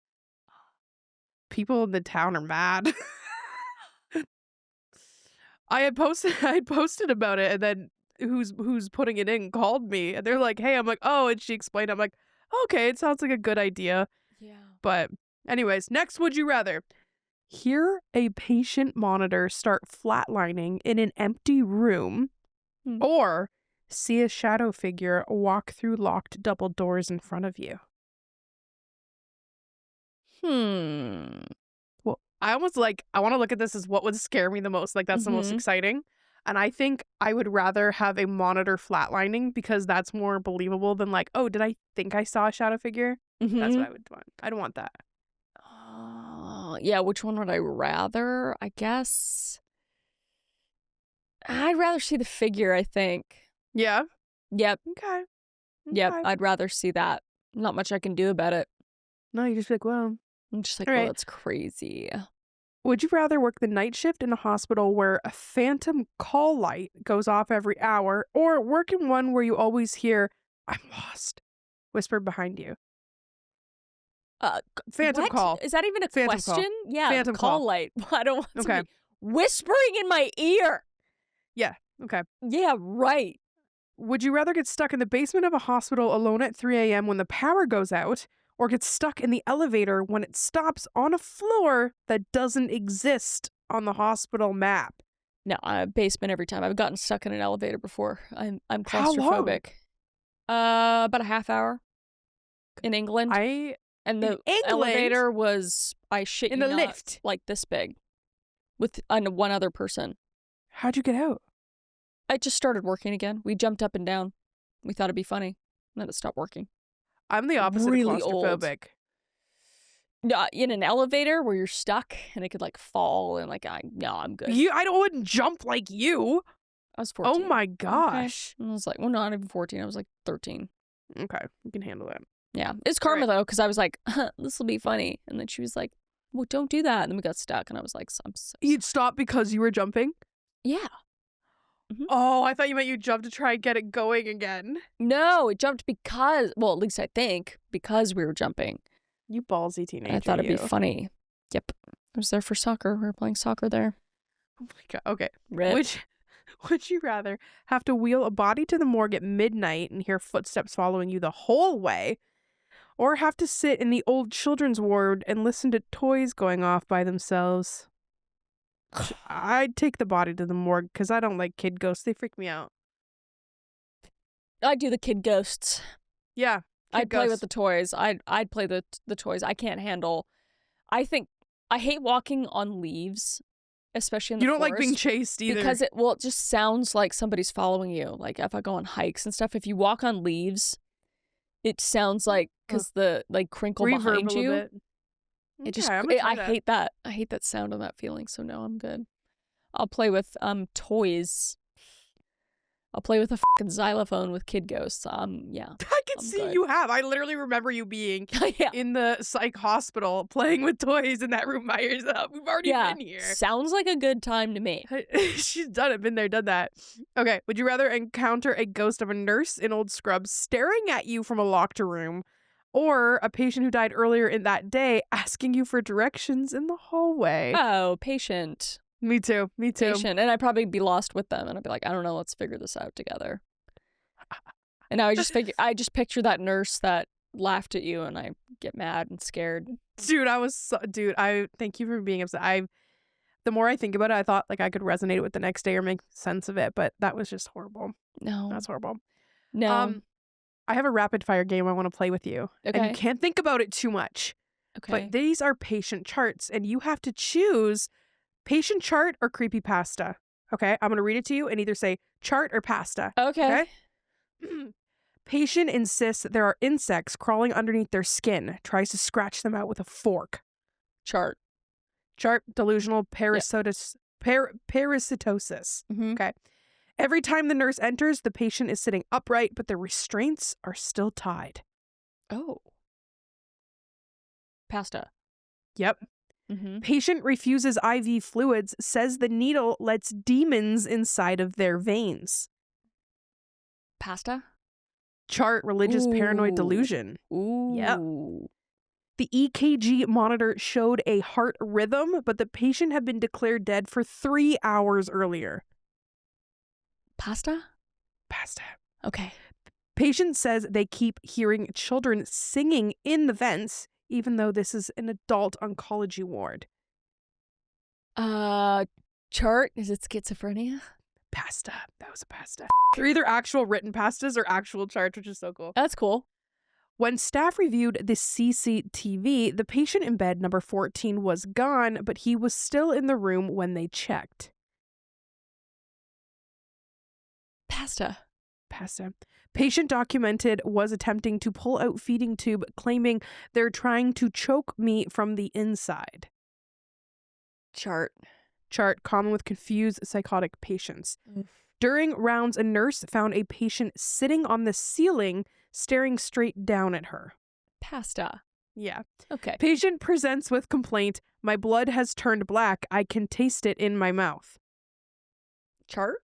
People in the town are mad. I had posted about it, and then who's putting it in called me, and they're like, "Hey," I'm like, "Oh," and she explained. I'm like, "Okay, it sounds like a good idea." Yeah. But anyways, next, would you rather hear a patient monitor start flatlining in an empty room, or see a shadow figure walk through locked double doors in front of you? Well, I want to look at this as what would scare me the most. Like, that's the most exciting. And I think I would rather have a monitor flatlining because that's more believable than like, oh, did I think I saw a shadow figure? That's what I would want. I don't want that. Yeah, which one would I rather? I guess I'd rather see the figure, I think. Yeah? Yep. Okay. Yep, I'd rather see that. Not much I can do about it. No, you just be like, well. I'm just like, All oh, right. that's crazy. Would you rather work the night shift in a hospital where a phantom call light goes off every hour, or work in one where you always hear, I'm lost, whispered behind you? Phantom what? call. Is that even a Phantom call. question? Yeah, Phantom call call. light. I don't want Okay. somebody whispering in my ear. Yeah. Okay. Yeah, right. Would you rather get stuck in the basement of a hospital alone at 3 a.m. when the power goes out, or get stuck in the elevator when it stops on a floor that doesn't exist on the hospital map? No, basement every time. I've gotten stuck in an elevator before. I'm How long? claustrophobic. About a half hour in England. And the elevator was, I shit in you the not, lift, like this big with one other person. How'd you get out? I just started working again. We jumped up and down. We thought it'd be funny. And then it stopped working. I'm the opposite Really of claustrophobic. In an elevator where you're stuck and it could like fall and like, I'm good. I wouldn't jump like you. I was 14. Oh my gosh. Okay. I was like, well, not even 14. I was like 13. Okay, you can handle that. Yeah. It's karma though, because I was like, this will be funny. And then she was like, well, don't do that. And then we got stuck and I was like, I'm so You'd stop because you were jumping? Yeah. Mm-hmm. Oh, I thought you meant you jumped to try and get it going again. No, it jumped because, well, at least I think, because we were jumping. You ballsy teenager. I thought it'd be funny. Yep. I was there for soccer. We were playing soccer there. Oh my god. Okay. Rip. Would you rather have to wheel a body to the morgue at midnight and hear footsteps following you the whole way, or have to sit in the old children's ward and listen to toys going off by themselves? I'd take the body to the morgue because I don't like kid ghosts. They freak me out. I'd do the kid ghosts. Yeah. I'd play with the toys. I'd play the toys. I can't handle. I hate walking on leaves, especially in the forest. You don't like being chased either. Because it just sounds like somebody's following you. Like if I go on hikes and stuff, if you walk on leaves, it sounds like because the like crinkle reverb behind a little you. bit. It just Okay, I hate that. I hate that sound and that feeling. So no, I'm good. I'll play with toys. I'll play with a fucking xylophone with kid ghosts. Yeah. I can see good. you have. I literally remember you being Yeah. in the psych hospital playing with toys in that room by yourself. We've already been here. Sounds like a good time to me. She's done it, been there, done that. Okay, would you rather encounter a ghost of a nurse in old scrubs staring at you from a locked room, or a patient who died earlier in that day asking you for directions in the hallway? Oh, patient. Me too. Patient. And I'd probably be lost with them. And I'd be like, I don't know, let's figure this out together. And now I just picture that nurse that laughed at you and I get mad and scared. Dude, I thank you for being upset. The more I think about it, I thought like I could resonate with the next day or make sense of it, but that was just horrible. No. That's horrible. No. I have a rapid fire game I want to play with you. Okay. And you can't think about it too much. Okay. But these are patient charts and you have to choose patient chart or creepypasta. Okay? I'm going to read it to you and either say chart or pasta. Okay. Patient insists that there are insects crawling underneath their skin, tries to scratch them out with a fork. Chart, delusional parasitosis. Mm-hmm. Okay. Every time the nurse enters, the patient is sitting upright, but the restraints are still tied. Oh. Pasta. Yep. Mm-hmm. Patient refuses IV fluids, says the needle lets demons inside of their veins. Pasta? Chart, religious paranoid delusion. Ooh. Yep. The EKG monitor showed a heart rhythm, but the patient had been declared dead for 3 hours earlier. Pasta? Okay. Patient says they keep hearing children singing in the vents, even though this is an adult oncology ward. Chart? Is it schizophrenia? Pasta. That was a pasta. They're either actual written pastas or actual charts, which is so cool. That's cool. When staff reviewed the CCTV, the patient in bed number 14 was gone, but he was still in the room when they checked. Pasta. Patient documented was attempting to pull out feeding tube, claiming they're trying to choke me from the inside. Chart, Common with confused psychotic patients. Mm. During rounds, a nurse found a patient sitting on the ceiling, staring straight down at her. Pasta. Yeah. Okay. Patient presents with complaint. My blood has turned black. I can taste it in my mouth. Chart.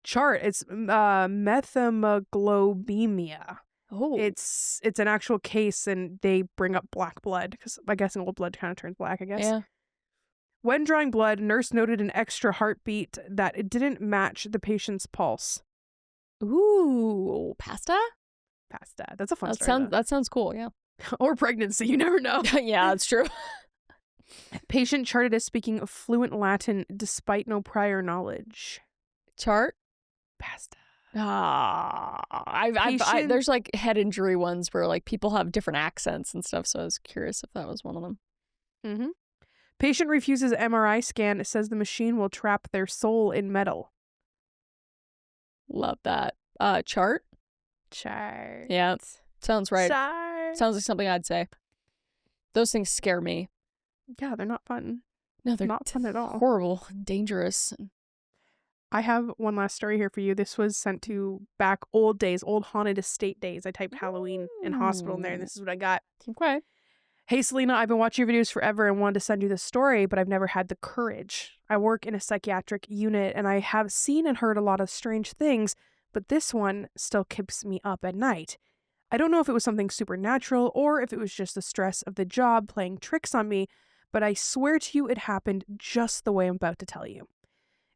It's methamoglobemia. Oh. It's an actual case, and they bring up black blood because I guess old blood kind of turns black, I guess. Yeah. When drawing blood, nurse noted an extra heartbeat that it didn't match the patient's pulse. Ooh, pasta? That's a fun story. That sounds cool, yeah. Or pregnancy, you never know. Yeah, that's true. Patient charted as speaking fluent Latin despite no prior knowledge. Chart? Pasta. There's like head injury ones where like people have different accents and stuff, so I was curious if that was one of them. Mm-hmm. Patient refuses MRI scan, says the machine will trap their soul in metal. Love that. Chart? Yeah, sounds right. Sounds like something I'd say. Those things scare me. Yeah, they're not fun. No, they're not fun at all. Horrible and dangerous. I have one last story here for you. This was sent to back old haunted estate days. I typed Halloween and hospital in there, and this is what I got. Okay. Hey, Celina, I've been watching your videos forever and wanted to send you this story, but I've never had the courage. I work in a psychiatric unit, and I have seen and heard a lot of strange things, but this one still keeps me up at night. I don't know if it was something supernatural or if it was just the stress of the job playing tricks on me, but I swear to you it happened just the way I'm about to tell you.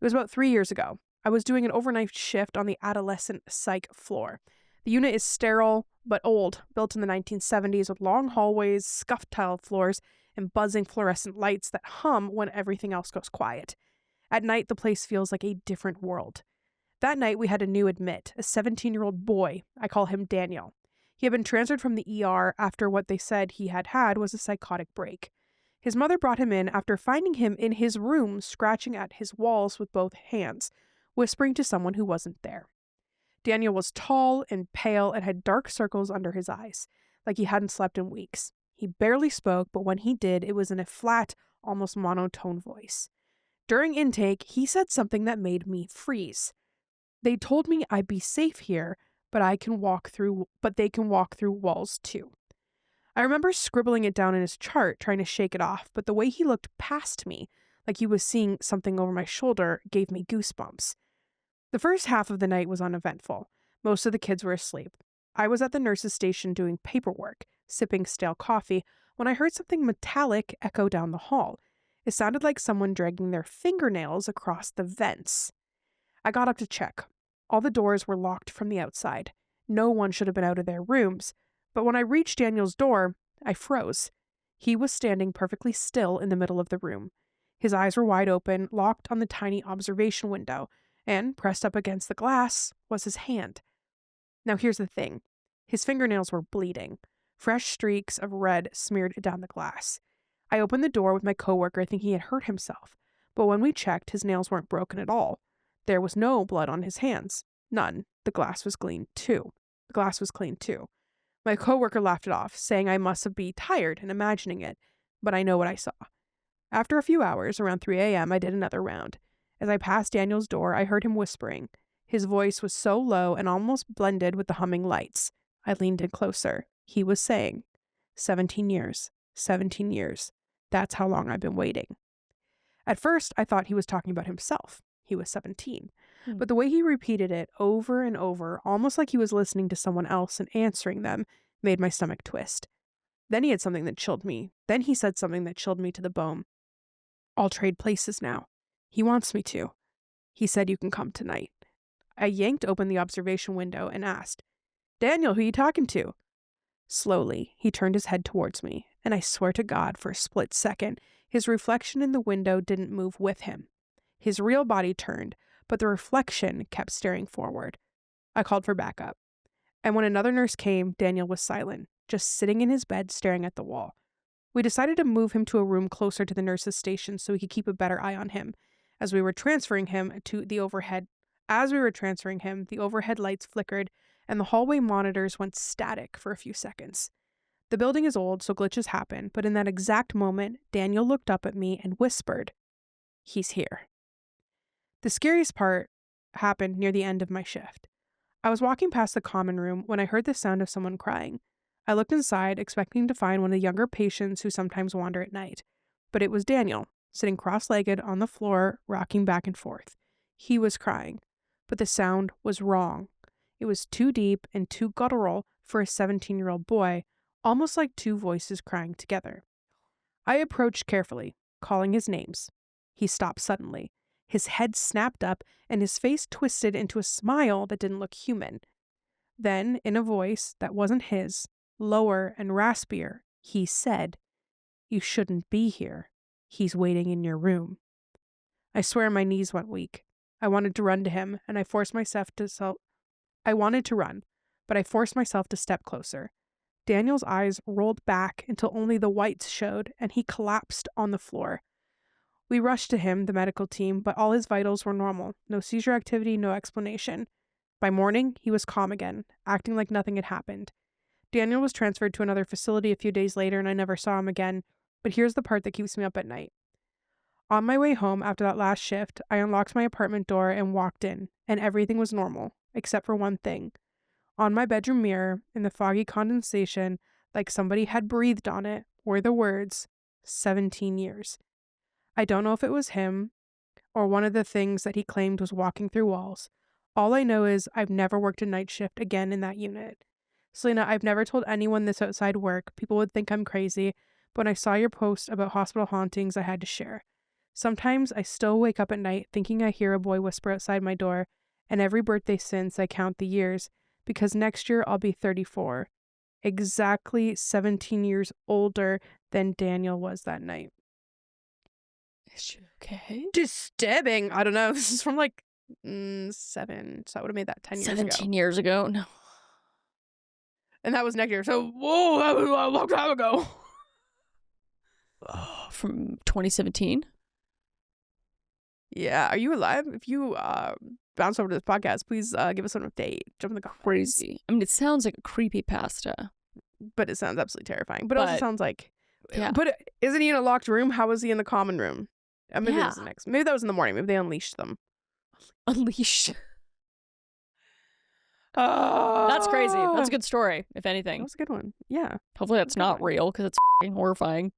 It was about 3 years ago. I was doing an overnight shift on the adolescent psych floor. The unit is sterile but old, built in the 1970s with long hallways, scuffed tile floors, and buzzing fluorescent lights that hum when everything else goes quiet. At night, the place feels like a different world. That night, we had a new admit, a 17-year-old boy. I call him Daniel. He had been transferred from the ER after what they said he had was a psychotic break. His mother brought him in after finding him in his room scratching at his walls with both hands, whispering to someone who wasn't there. Daniel was tall and pale and had dark circles under his eyes, like he hadn't slept in weeks. He barely spoke, but when he did, it was in a flat, almost monotone voice. During intake, he said something that made me freeze. They told me I'd be safe here, but they can walk through walls too. I remember scribbling it down in his chart, trying to shake it off, but the way he looked past me, like he was seeing something over my shoulder, gave me goosebumps. The first half of the night was uneventful. Most of the kids were asleep. I was at the nurse's station doing paperwork, sipping stale coffee, when I heard something metallic echo down the hall. It sounded like someone dragging their fingernails across the vents. I got up to check. All the doors were locked from the outside. No one should have been out of their rooms. But when I reached Daniel's door, I froze. He was standing perfectly still in the middle of the room. His eyes were wide open, locked on the tiny observation window, and pressed up against the glass was his hand. Now here's the thing. His fingernails were bleeding. Fresh streaks of red smeared down the glass. I opened the door with my coworker thinking he had hurt himself, but when we checked, his nails weren't broken at all. There was no blood on his hands. None. The glass was clean too. My coworker laughed it off, saying I must be tired and imagining it, but I know what I saw. After a few hours, around 3 a.m., I did another round. As I passed Daniel's door, I heard him whispering. His voice was so low and almost blended with the humming lights. I leaned in closer. He was saying, 17 years. That's how long I've been waiting. At first, I thought he was talking about himself. He was 17. But the way he repeated it over and over, almost like he was listening to someone else and answering them, made my stomach twist. Then he said something that chilled me to the bone. I'll trade places now. He wants me to. He said you can come tonight. I yanked open the observation window and asked, Daniel, who are you talking to? Slowly, he turned his head towards me, and I swear to God, for a split second, his reflection in the window didn't move with him. His real body turned, but the reflection kept staring forward. I called for backup. And when another nurse came, Daniel was silent, just sitting in his bed staring at the wall. We decided to move him to a room closer to the nurse's station so we could keep a better eye on him, as we were transferring him to the overhead As we were transferring him, the overhead lights flickered and the hallway monitors went static for a few seconds. The building is old, so glitches happen, but in that exact moment, Daniel looked up at me and whispered, "He's here." The scariest part happened near the end of my shift. I was walking past the common room when I heard the sound of someone crying. I looked inside, expecting to find one of the younger patients who sometimes wander at night. But it was Daniel, sitting cross-legged on the floor, rocking back and forth. He was crying, but the sound was wrong. It was too deep and too guttural for a 17-year-old boy, almost like two voices crying together. I approached carefully, calling his names. He stopped suddenly. His head snapped up and his face twisted into a smile that didn't look human. Then, in a voice that wasn't his, lower and raspier, he said, "You shouldn't be here. He's waiting in your room." I swear my knees went weak. I wanted to run to him, and I forced myself to I wanted to run, but I forced myself to step closer. Daniel's eyes rolled back until only the whites showed, and he collapsed on the floor. We rushed to him, the medical team, but all his vitals were normal. No seizure activity, no explanation. By morning, he was calm again, acting like nothing had happened. Daniel was transferred to another facility a few days later, and I never saw him again. But here's the part that keeps me up at night. On my way home after that last shift, I unlocked my apartment door and walked in, and everything was normal, except for one thing. On my bedroom mirror, in the foggy condensation, like somebody had breathed on it, were the words, 17 years. I don't know if it was him or one of the things that he claimed was walking through walls. All I know is I've never worked a night shift again in that unit. Celina, I've never told anyone this outside work. People would think I'm crazy, but when I saw your post about hospital hauntings, I had to share. Sometimes I still wake up at night thinking I hear a boy whisper outside my door, and every birthday since I count the years, because next year I'll be 34. Exactly 17 years older than Daniel was that night. Is she okay? Disturbing. I don't know. This is from like 7, so I would have made that 10 years ago. 17 years ago? No. And that was next year. So, whoa, that was a long time ago. From 2017? Yeah. Are you alive? If you bounce over to this podcast, please give us an update. Jump in the comments. Crazy. I mean, it sounds like a creepypasta. But it sounds absolutely terrifying. But it also sounds like... Yeah. But isn't he in a locked room? How was he in the common room? Maybe Yeah. that was the next. Maybe that was in the morning. Maybe they unleashed them. Unleashed. That's crazy. That's a good story, if anything. That was a good one. Yeah. Hopefully that's not real, because it's f***ing horrifying.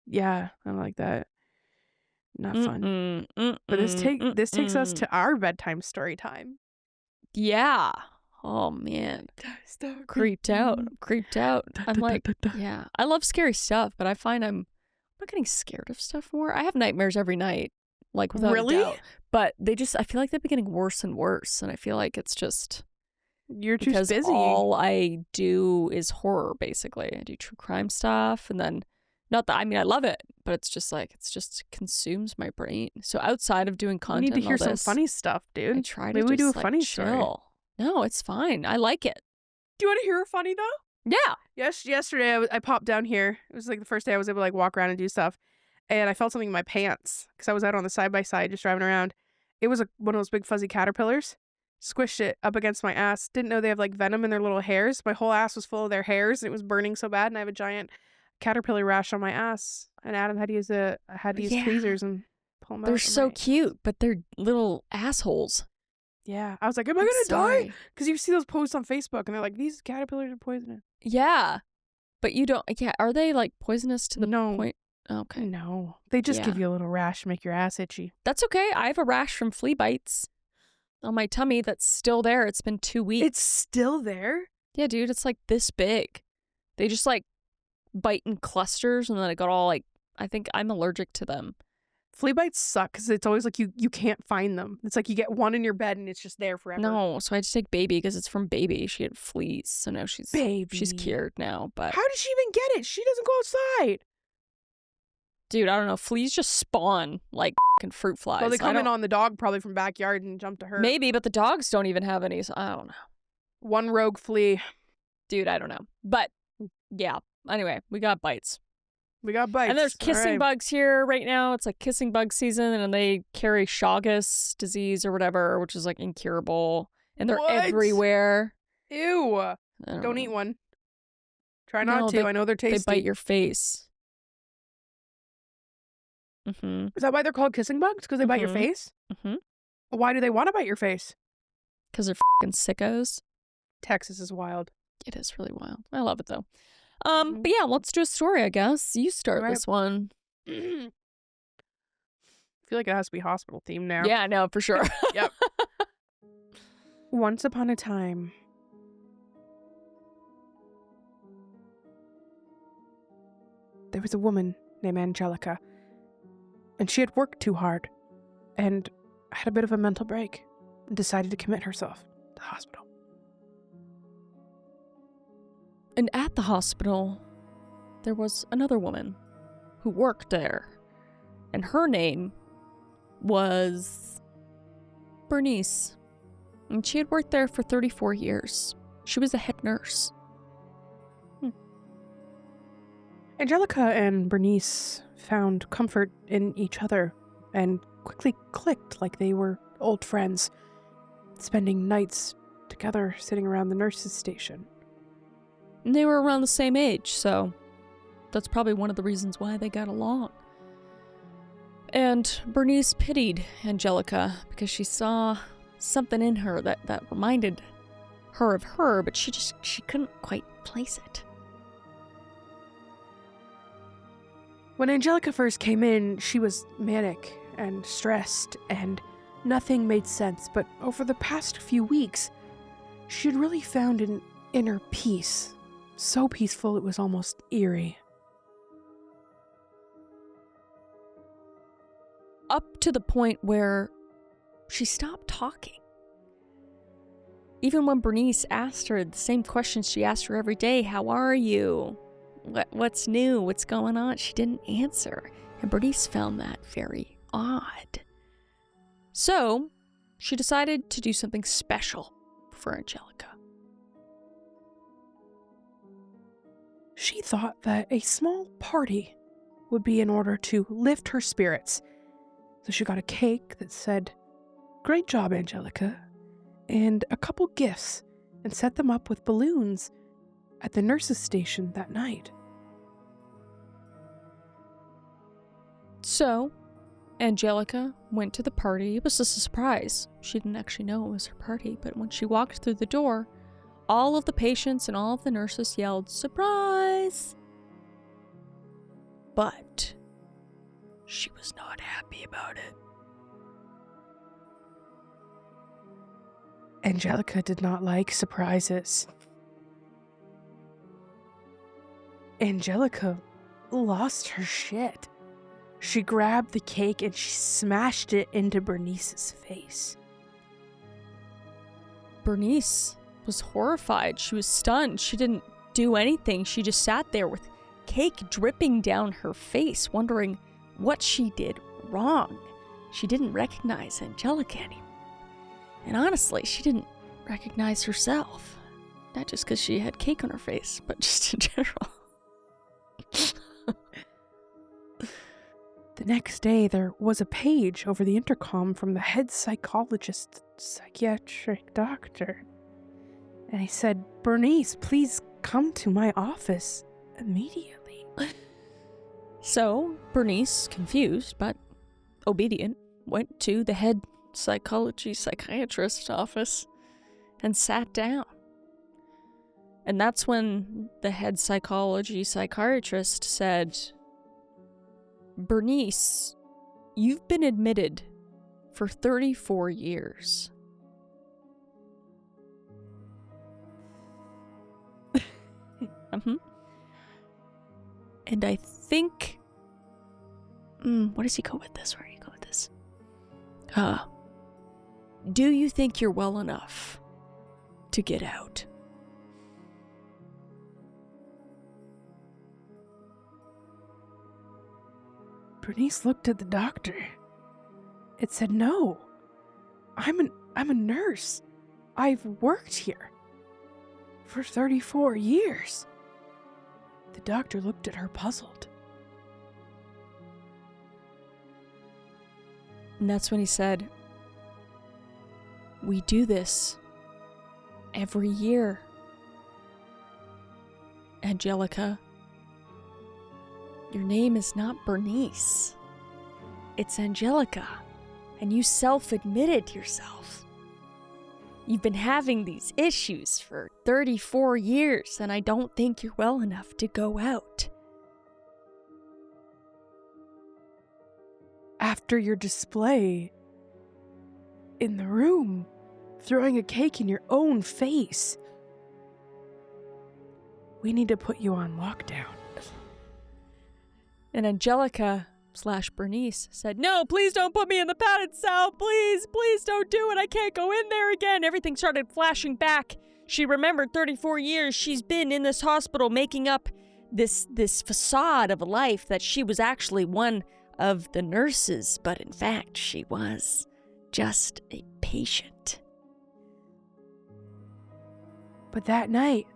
Yeah. I don't like that. Not fun. But this takes us to our bedtime story time. Yeah. Oh, man. Creeped out. I'm like, yeah. I love scary stuff, but I find I'm not getting scared of stuff more. I have nightmares every night, like without a doubt. But I feel like they've been getting worse and worse, and I feel like it's just... You're too busy. All I do is horror, basically. I do true crime stuff, and then I love it, but it's just consumes my brain. So outside of doing content, you need to hear some funny stuff, dude. I try to Maybe we do a just, funny chill. story. No, it's fine. I like it. Do you want to hear a funny though? Yeah. Yes. Yesterday I popped down here. It was like the first day I was able to like walk around and do stuff, and I felt something in my pants because I was out on the side by side just driving around. It was one of those big fuzzy caterpillars. Squished it up against my ass. Didn't know they have like venom in their little hairs. My whole ass was full of their hairs, and it was burning so bad. And I have a giant caterpillar rash on my ass. And Adam had to use tweezers and pull them out. They're so cute, but they're little assholes. Yeah, I was like, am I gonna die? Because you see those posts on Facebook, and they're like, these caterpillars are poisonous. Yeah, but you don't. Yeah, are they like poisonous to the point? Okay, no, they just give you a little rash, make your ass itchy. That's okay. I have a rash from flea bites on my tummy that's still there. It's been 2 weeks. It's still there? Yeah, dude, it's like this big. They just like bite in clusters, and then it got all like, I think I'm allergic to them. Flea bites suck because it's always like you can't find them. It's like you get one in your bed and it's just there forever. No, so I had to take Baby because it's from Baby. She had fleas, so now she's cured now. But how did she even get it? She doesn't go outside. Dude, I don't know. Fleas just spawn like fucking fruit flies. Well, they come in on the dog probably from backyard and jump to her. Maybe, but the dogs don't even have any, so I don't know. One rogue flea. Dude, I don't know. But yeah, anyway, we got bites. We got bites. And there's kissing All right. bugs here right now. It's like kissing bug season, and they carry Chagas disease or whatever, which is like incurable. And they're What? everywhere. Ew. I Don't know. eat one. Try not No, to. I know they're tasty. They bite your face. Mm-hmm. Is that why they're called kissing bugs? Because they bite your face? Mm-hmm. Why do they want to bite your face? Because they're fucking sickos. Texas is wild. It is really wild. I love it though. But yeah, let's do a story, I guess. You start Right. this one. I feel like it has to be hospital themed now. Yeah, no, for sure. Yep. Once upon a time, there was a woman named Angelica, and she had worked too hard and had a bit of a mental break and decided to commit herself to the hospital. And at the hospital, there was another woman who worked there. And her name was Bernice. And she had worked there for 34 years. She was a head nurse. Angelica and Bernice found comfort in each other and quickly clicked like they were old friends, spending nights together sitting around the nurse's station. And they were around the same age, so that's probably one of the reasons why they got along. And Bernice pitied Angelica because she saw something in her that reminded her of her, but she couldn't quite place it. When Angelica first came in, she was manic and stressed, and nothing made sense. But over the past few weeks, she had really found an inner peace. So peaceful it was almost eerie. Up to the point where she stopped talking. Even when Bernice asked her the same questions she asked her every day, how are you? What's new? What's going on? She didn't answer. And Bernice found that very odd. So she decided to do something special for Angelica. She thought that a small party would be in order to lift her spirits. So she got a cake that said, "Great job, Angelica," and a couple gifts, and set them up with balloons at the nurse's station that night. So Angelica went to the party. It was a surprise. She didn't actually know it was her party, but when she walked through the door, all of the patients and all of the nurses yelled, "Surprise!" But she was not happy about it. Angelica did not like surprises. Angelica lost her shit. She grabbed the cake and she smashed it into Bernice's face. Bernice was horrified. She was stunned. She didn't do anything. She just sat there with cake dripping down her face, wondering what she did wrong. She didn't recognize Angelica anymore. And honestly, she didn't recognize herself. Not just because she had cake on her face, but just in general. The next day, there was a page over the intercom from the head psychiatric doctor. And he said, "Bernice, please come to my office immediately." So, Bernice, confused but obedient, went to the head psychiatrist's office and sat down. And that's when the head psychiatrist said, "Bernice, you've been admitted for 34 years. And I think... what does he go with this? Where do you go with this? Do you think you're well enough to get out?" Bernice looked at the doctor. It said, "No, I'm a nurse. I've worked here for 34 years. The doctor looked at her puzzled. And that's when he said, "We do this every year. Angelica, your name is not Bernice. It's Angelica, and you self-admitted yourself. You've been having these issues for 34 years, and I don't think you're well enough to go out." After your display in the room, throwing a cake in your own face, we need to put you on lockdown. And Angelica / Bernice said, "No, please don't put me in the padded cell. Please, please don't do it. I can't go in there again." Everything started flashing back. She remembered 34 years she's been in this hospital making up this facade of a life that she was actually one of the nurses, but in fact she was just a patient. But that night,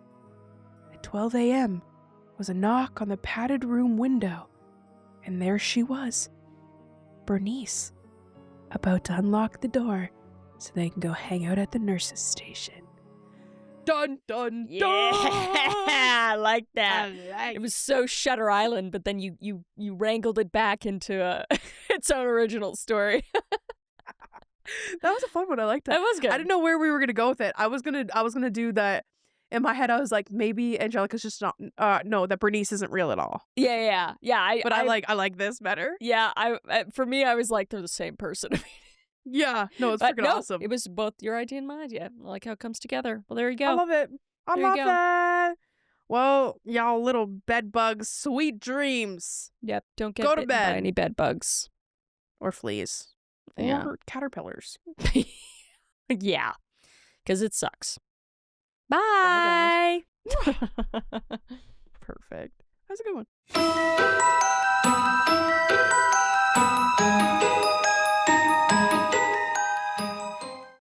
at 12 a.m., was a knock on the padded room window, and there she was, Bernice, about to unlock the door so they can go hang out at the nurses' station. Dun, dun, Yeah, dun! I like that. It was so Shutter Island, but then you wrangled it back into its own original story. That was a fun one. I liked that. That was good. I didn't know where we were gonna go with it. I was gonna do that. In my head, I was like, maybe Angelica's just not. No, that Bernice isn't real at all. Yeah. But I like this better. Yeah, for me, I was like, they're the same person. Yeah, no, it's But freaking no, awesome. it was both your idea and my idea. I like how it comes together. Well, there you go. I love it. I There you love go. that. Well, y'all little bed bugs, sweet dreams. Yep, don't get Go to bitten by bed. any bed bugs. Or fleas. Yeah. Or caterpillars. Yeah, because it sucks. Bye, Bye. Perfect. That's a good one.